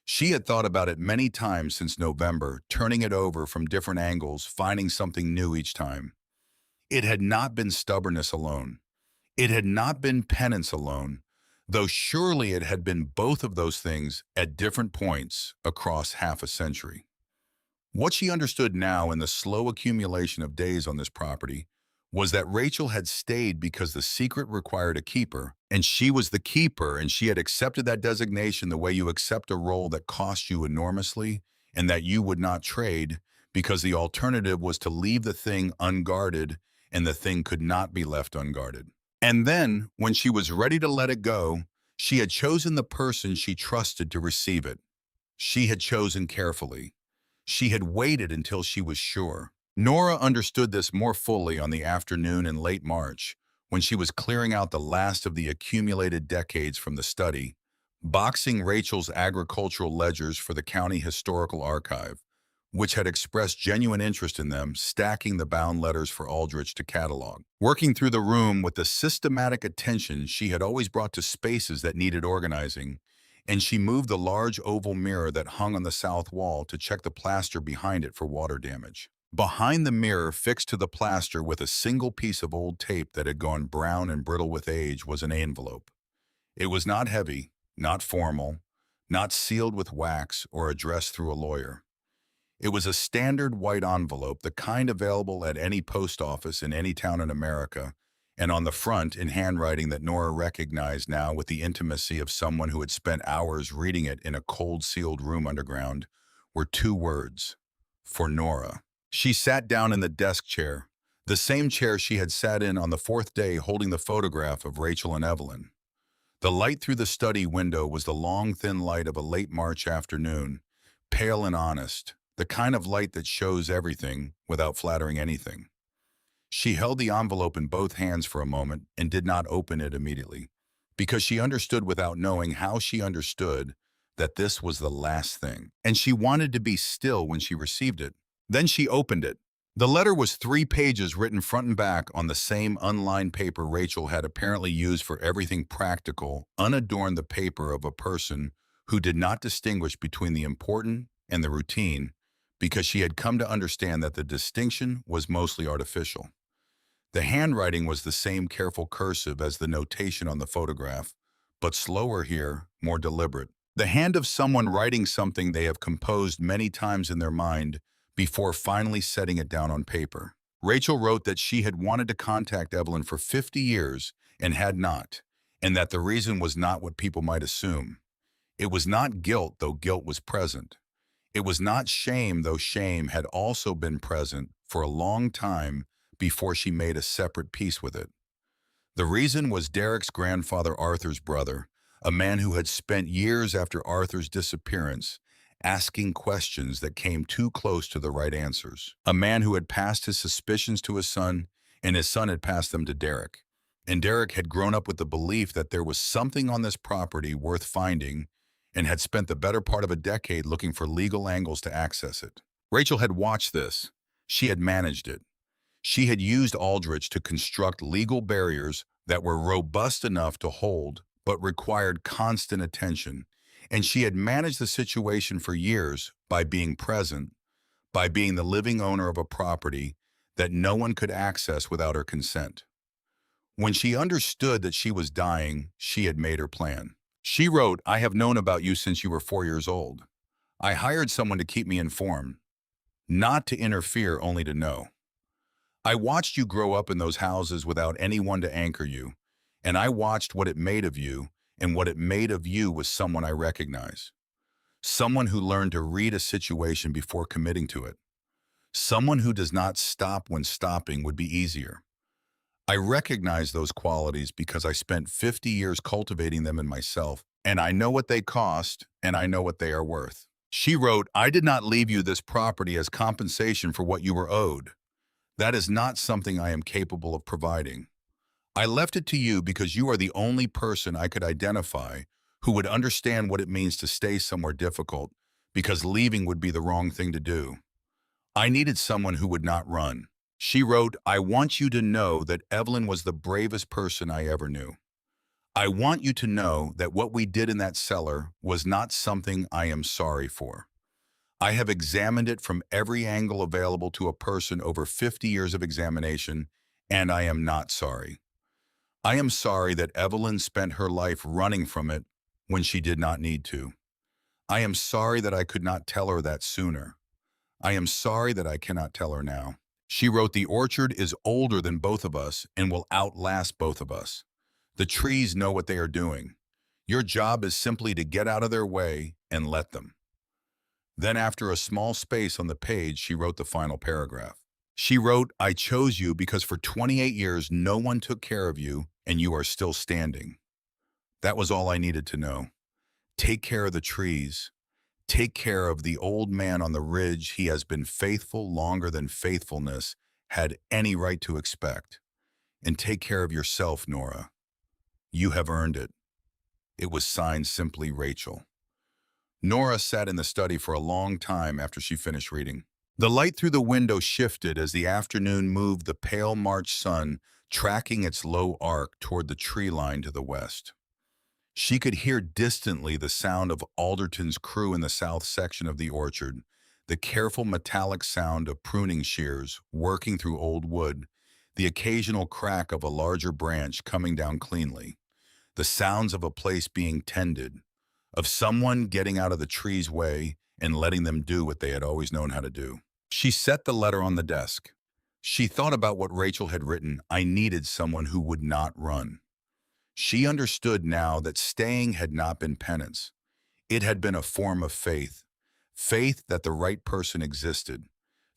She had thought about it many times since November, turning it over from different angles, finding something new each time. It had not been stubbornness alone. It had not been penance alone, though surely it had been both of those things at different points across half a century. What she understood now in the slow accumulation of days on this property was that Rachel had stayed because the secret required a keeper, and she was the keeper, and she had accepted that designation the way you accept a role that cost you enormously and that you would not trade, because the alternative was to leave the thing unguarded, and the thing could not be left unguarded. And then, when she was ready to let it go, she had chosen the person she trusted to receive it. She had chosen carefully. She had waited until she was sure. Nora understood this more fully on the afternoon in late March, when she was clearing out the last of the accumulated decades from the study, boxing Rachel's agricultural ledgers for the County Historical Archive, which had expressed genuine interest in them, stacking the bound letters for Aldrich to catalog. Working through the room with the systematic attention she had always brought to spaces that needed organizing, and she moved the large oval mirror that hung on the south wall to check the plaster behind it for water damage. Behind the mirror, fixed to the plaster with a single piece of old tape that had gone brown and brittle with age, was an envelope. It was not heavy, not formal, not sealed with wax or addressed through a lawyer. It was a standard white envelope, the kind available at any post office in any town in America, and on the front, in handwriting that Nora recognized now with the intimacy of someone who had spent hours reading it in a cold, sealed room underground, were two words: for Nora. She sat down in the desk chair, the same chair she had sat in on the fourth day holding the photograph of Rachel and Evelyn. The light through the study window was the long, thin light of a late March afternoon, pale and honest, the kind of light that shows everything without flattering anything. She held the envelope in both hands for a moment and did not open it immediately, because she understood without knowing how she understood that this was the last thing, and she wanted to be still when she received it. Then she opened it. The letter was 3 pages written front and back on the same unlined paper Rachel had apparently used for everything practical, unadorned, the paper of a person who did not distinguish between the important and the routine, because she had come to understand that the distinction was mostly artificial. The handwriting was the same careful cursive as the notation on the photograph, but slower here, more deliberate. The hand of someone writing something they have composed many times in their mind before finally setting it down on paper. Rachel wrote that she had wanted to contact Evelyn for 50 years and had not, and that the reason was not what people might assume. It was not guilt, though guilt was present. It was not shame, though shame had also been present for a long time before she made a separate peace with it. The reason was Derek's grandfather, Arthur's brother, a man who had spent years after Arthur's disappearance asking questions that came too close to the right answers. A man who had passed his suspicions to his son, and his son had passed them to Derek. And Derek had grown up with the belief that there was something on this property worth finding, and had spent the better part of a decade looking for legal angles to access it. Rachel had watched this. She had managed it. She had used Aldrich to construct legal barriers that were robust enough to hold, but required constant attention. And she had managed the situation for years by being present, by being the living owner of a property that no one could access without her consent. When she understood that she was dying, she had made her plan. She wrote, "I have known about you since you were 4 years old. I hired someone to keep me informed, not to interfere, only to know. I watched you grow up in those houses without anyone to anchor you, and I watched what it made of you, and what it made of you was someone I recognize. Someone who learned to read a situation before committing to it. Someone who does not stop when stopping would be easier. I recognize those qualities because I spent 50 years cultivating them in myself, and I know what they cost, and I know what they are worth. She wrote, I did not leave you this property as compensation for what you were owed. That is not something I am capable of providing. I left it to you because you are the only person I could identify who would understand what it means to stay somewhere difficult, because leaving would be the wrong thing to do. I needed someone who would not run. She wrote, I want you to know that Evelyn was the bravest person I ever knew. I want you to know that what we did in that cellar was not something I am sorry for. I have examined it from every angle available to a person over 50 years of examination, and I am not sorry. I am sorry that Evelyn spent her life running from it when she did not need to. I am sorry that I could not tell her that sooner. I am sorry that I cannot tell her now. She wrote, the orchard is older than both of us and will outlast both of us. The trees know what they are doing. Your job is simply to get out of their way and let them. Then after a small space on the page, she wrote the final paragraph. She wrote, I chose you because for 28 years no one took care of you and you are still standing. That was all I needed to know. Take care of the trees. Take care of the old man on the ridge. He has been faithful longer than faithfulness had any right to expect. And take care of yourself, Nora. You have earned it. It was signed simply Rachel. Nora sat in the study for a long time after she finished reading. The light through the window shifted as the afternoon moved the pale March sun, tracking its low arc toward the tree line to the west. She could hear distantly the sound of Alderton's crew in the south section of the orchard, the careful metallic sound of pruning shears working through old wood, the occasional crack of a larger branch coming down cleanly, the sounds of a place being tended, of someone getting out of the tree's way and letting them do what they had always known how to do. She set the letter on the desk. She thought about what Rachel had written, I needed someone who would not run. She understood now that staying had not been penance. It had been a form of faith. Faith that the right person existed.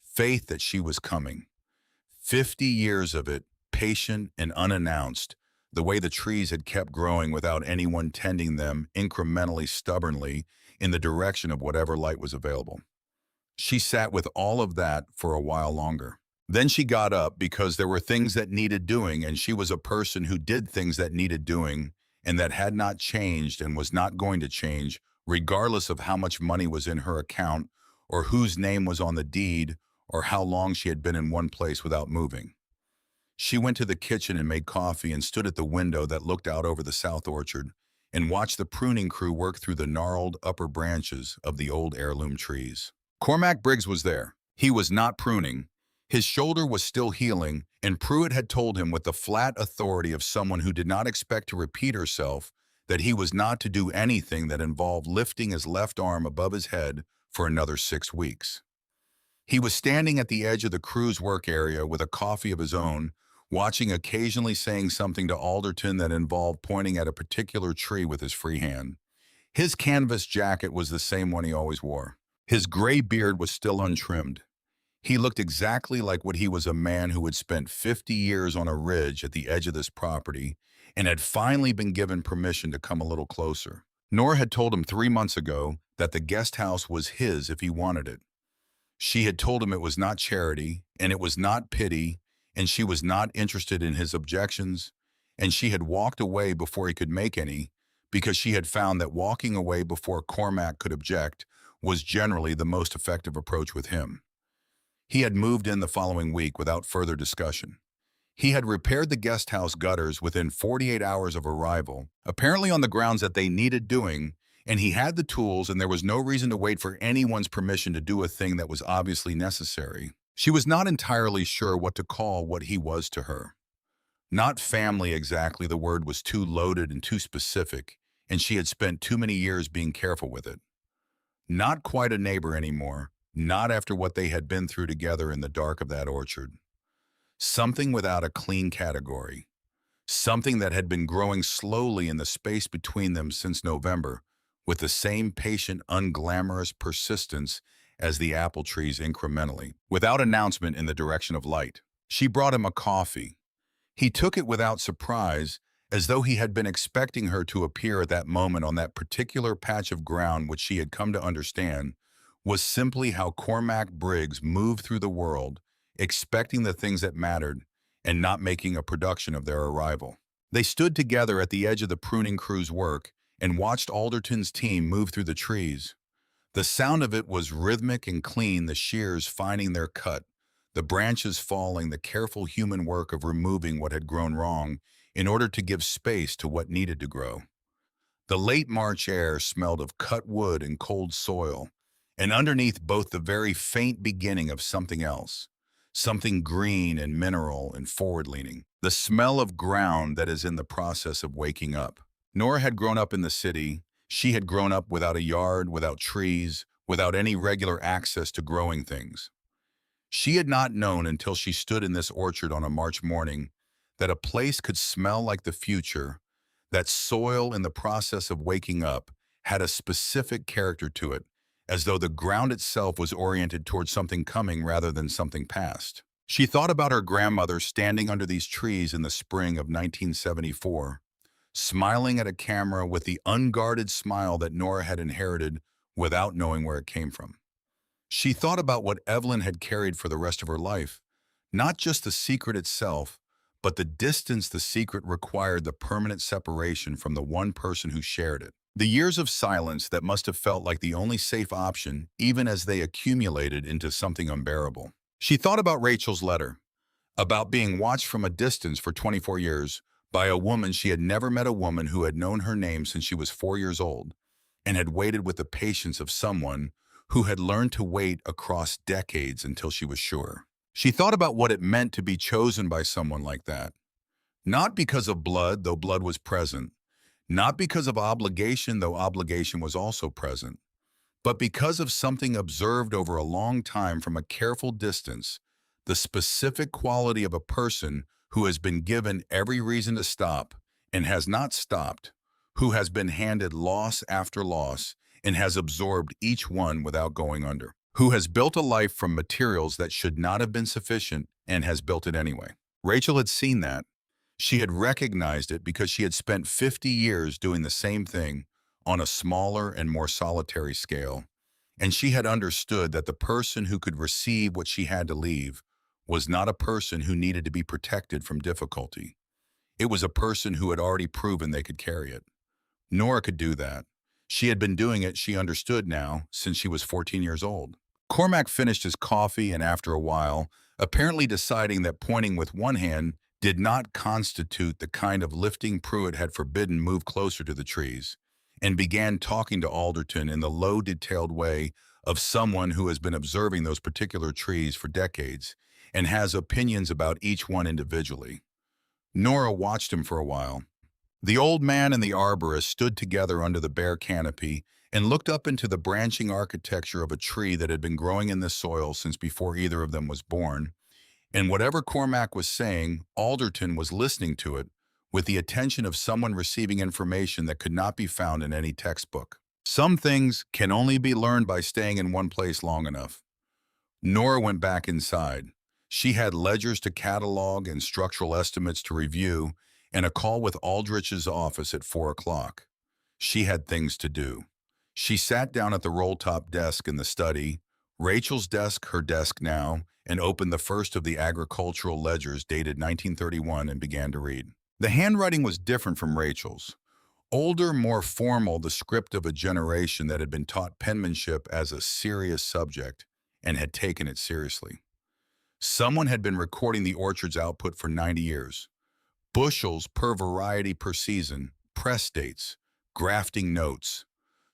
Faith that she was coming. 50 years of it, patient and unannounced, the way the trees had kept growing without anyone tending them incrementally, stubbornly, in the direction of whatever light was available. She sat with all of that for a while longer. Then she got up because there were things that needed doing, and she was a person who did things that needed doing and that had not changed and was not going to change, regardless of how much money was in her account or whose name was on the deed or how long she had been in one place without moving. She went to the kitchen and made coffee and stood at the window that looked out over the south orchard and watched the pruning crew work through the gnarled upper branches of the old heirloom trees. Cormac Briggs was there. He was not pruning. His shoulder was still healing, and Pruitt had told him with the flat authority of someone who did not expect to repeat herself that he was not to do anything that involved lifting his left arm above his head for another 6 weeks. He was standing at the edge of the crew's work area with a coffee of his own, watching, occasionally saying something to Alderton that involved pointing at a particular tree with his free hand. His canvas jacket was the same one he always wore. His gray beard was still untrimmed. He looked exactly like what he was, a man who had spent 50 years on a ridge at the edge of this property and had finally been given permission to come a little closer. Nora had told him 3 months ago that the guest house was his if he wanted it. She had told him it was not charity, and it was not pity, and she was not interested in his objections, and she had walked away before he could make any, because she had found that walking away before Cormac could object was generally the most effective approach with him. He had moved in the following week without further discussion. He had repaired the guest house gutters within 48 hours of arrival, apparently on the grounds that they needed doing, and he had the tools, and there was no reason to wait for anyone's permission to do a thing that was obviously necessary. She was not entirely sure what to call what he was to her. Not family exactly, the word was too loaded and too specific, and she had spent too many years being careful with it. Not quite a neighbor anymore, not after what they had been through together in the dark of that orchard. Something without a clean category. Something that had been growing slowly in the space between them since November, with the same patient, unglamorous persistence as the apple trees incrementally, without announcement in the direction of light. She brought him a coffee. He took it without surprise, as though he had been expecting her to appear at that moment on that particular patch of ground which she had come to understand was simply how Cormac Briggs moved through the world, expecting the things that mattered and not making a production of their arrival. They stood together at the edge of the pruning crew's work and watched Alderton's team move through the trees. The sound of it was rhythmic and clean, the shears finding their cut, the branches falling, the careful human work of removing what had grown wrong in order to give space to what needed to grow. The late March air smelled of cut wood and cold soil, and underneath both the very faint beginning of something else, something green and mineral and forward-leaning, the smell of ground that is in the process of waking up. Nora had grown up in the city. She had grown up without a yard, without trees, without any regular access to growing things. She had not known until she stood in this orchard on a March morning that a place could smell like the future, that soil in the process of waking up had a specific character to it, as though the ground itself was oriented towards something coming rather than something past. She thought about her grandmother standing under these trees in the spring of 1974, smiling at a camera with the unguarded smile that Nora had inherited without knowing where it came from. She thought about what Evelyn had carried for the rest of her life, not just the secret itself, but the distance the secret required, the permanent separation from the one person who shared it. The years of silence that must have felt like the only safe option, even as they accumulated into something unbearable. She thought about Rachel's letter, about being watched from a distance for 24 years by a woman she had never met, a woman who had known her name since she was 4 years old and had waited with the patience of someone who had learned to wait across decades until she was sure. She thought about what it meant to be chosen by someone like that. Not because of blood, though blood was present. Not because of obligation, though obligation was also present. But because of something observed over a long time from a careful distance, the specific quality of a person who has been given every reason to stop and has not stopped, who has been handed loss after loss and has absorbed each one without going under, who has built a life from materials that should not have been sufficient and has built it anyway. Rachel had seen that. She had recognized it because she had spent 50 years doing the same thing on a smaller and more solitary scale, and she had understood that the person who could receive what she had to leave was not a person who needed to be protected from difficulty. It was a person who had already proven they could carry it. Nora could do that. She had been doing it, she understood now, since she was 14 years old. Cormac finished his coffee and after a while, apparently deciding that pointing with one hand did not constitute the kind of lifting Pruitt had forbidden, moved closer to the trees and began talking to Alderton in the low, detailed way of someone who has been observing those particular trees for decades and has opinions about each one individually. Nora watched him for a while. The old man and the arborist stood together under the bare canopy and looked up into the branching architecture of a tree that had been growing in the soil since before either of them was born. And whatever Cormac was saying, Alderton was listening to it with the attention of someone receiving information that could not be found in any textbook. Some things can only be learned by staying in one place long enough. Nora went back inside. She had ledgers to catalog and structural estimates to review and a call with Aldrich's office at 4 o'clock. She had things to do. She sat down at the roll-top desk in the study, Rachel's desk, her desk now, and opened the first of the agricultural ledgers dated 1931 and began to read. The handwriting was different from Rachel's. Older, more formal, the script of a generation that had been taught penmanship as a serious subject and had taken it seriously. Someone had been recording the orchard's output for 90 years. Bushels per variety per season, press dates, grafting notes,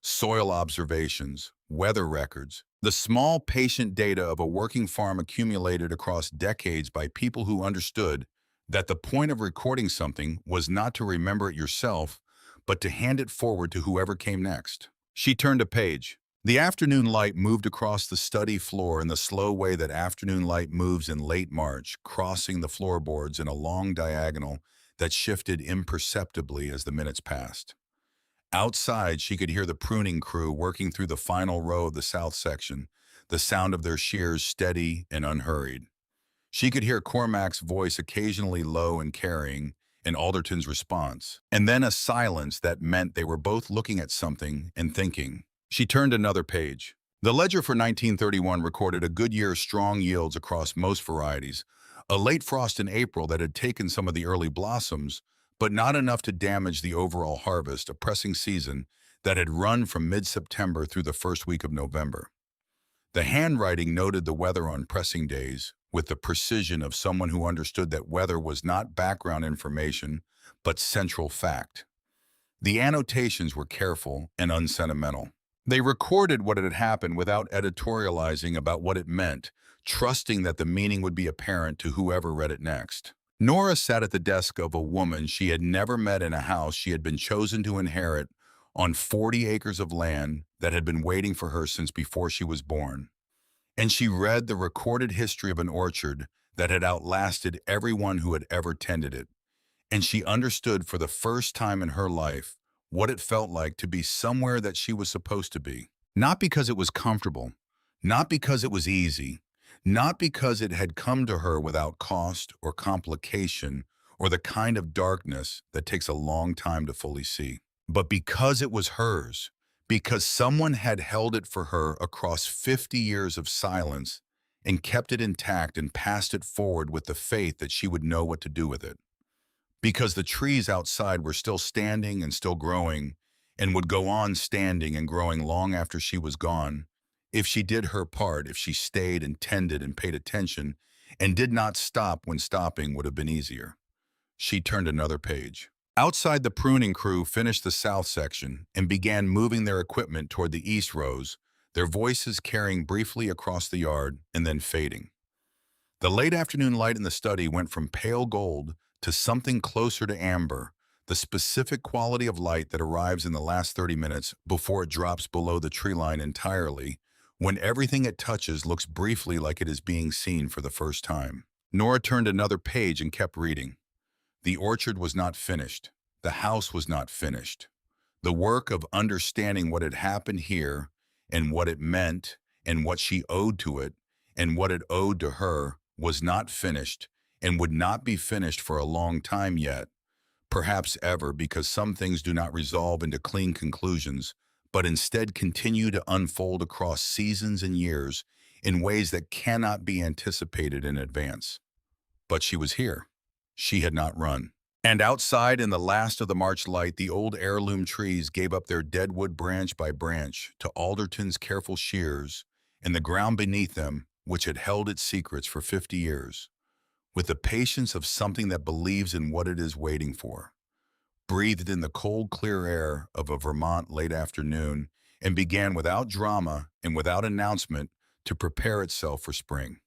soil observations, weather records, the small patient data of a working farm accumulated across decades by people who understood that the point of recording something was not to remember it yourself, but to hand it forward to whoever came next. She turned a page. The afternoon light moved across the study floor in the slow way that afternoon light moves in late March, crossing the floorboards in a long diagonal that shifted imperceptibly as the minutes passed. Outside, she could hear the pruning crew working through the final row of the south section, the sound of their shears steady and unhurried. She could hear Cormac's voice occasionally low and carrying, and Alderton's response, and then a silence that meant they were both looking at something and thinking. She turned another page. The ledger for 1931 recorded a good year's strong yields across most varieties, a late frost in April that had taken some of the early blossoms, but not enough to damage the overall harvest, a pressing season that had run from mid-September through the first week of November. The handwriting noted the weather on pressing days with the precision of someone who understood that weather was not background information, but central fact. The annotations were careful and unsentimental. They recorded what had happened without editorializing about what it meant, trusting that the meaning would be apparent to whoever read it next. Nora sat at the desk of a woman she had never met in a house she had been chosen to inherit on 40 acres of land that had been waiting for her since before she was born. And she read the recorded history of an orchard that had outlasted everyone who had ever tended it. And she understood for the first time in her life what it felt like to be somewhere that she was supposed to be. Not because it was comfortable, not because it was easy, not because it had come to her without cost or complication or the kind of darkness that takes a long time to fully see, but because it was hers, because someone had held it for her across 50 years of silence and kept it intact and passed it forward with the faith that she would know what to do with it. Because the trees outside were still standing and still growing and would go on standing and growing long after she was gone, if she did her part, if she stayed and tended and paid attention and did not stop when stopping would have been easier. She turned another page. Outside, the pruning crew finished the south section and began moving their equipment toward the east rows, their voices carrying briefly across the yard and then fading. The late afternoon light in the study went from pale gold to something closer to amber, the specific quality of light that arrives in the last 30 minutes before it drops below the tree line entirely, when everything it touches looks briefly like it is being seen for the first time. Nora turned another page and kept reading. The orchard was not finished. The house was not finished. The work of understanding what had happened here and what it meant and what she owed to it and what it owed to her was not finished and would not be finished for a long time yet, perhaps ever, because some things do not resolve into clean conclusions, but instead continue to unfold across seasons and years in ways that cannot be anticipated in advance. But she was here. She had not run. And outside in the last of the March light, the old heirloom trees gave up their dead wood branch by branch to Alderton's careful shears, and the ground beneath them, which had held its secrets for 50 years, with the patience of something that believes in what it is waiting for, breathed in the cold, clear air of a Vermont late afternoon, and began without drama and without announcement to prepare itself for spring.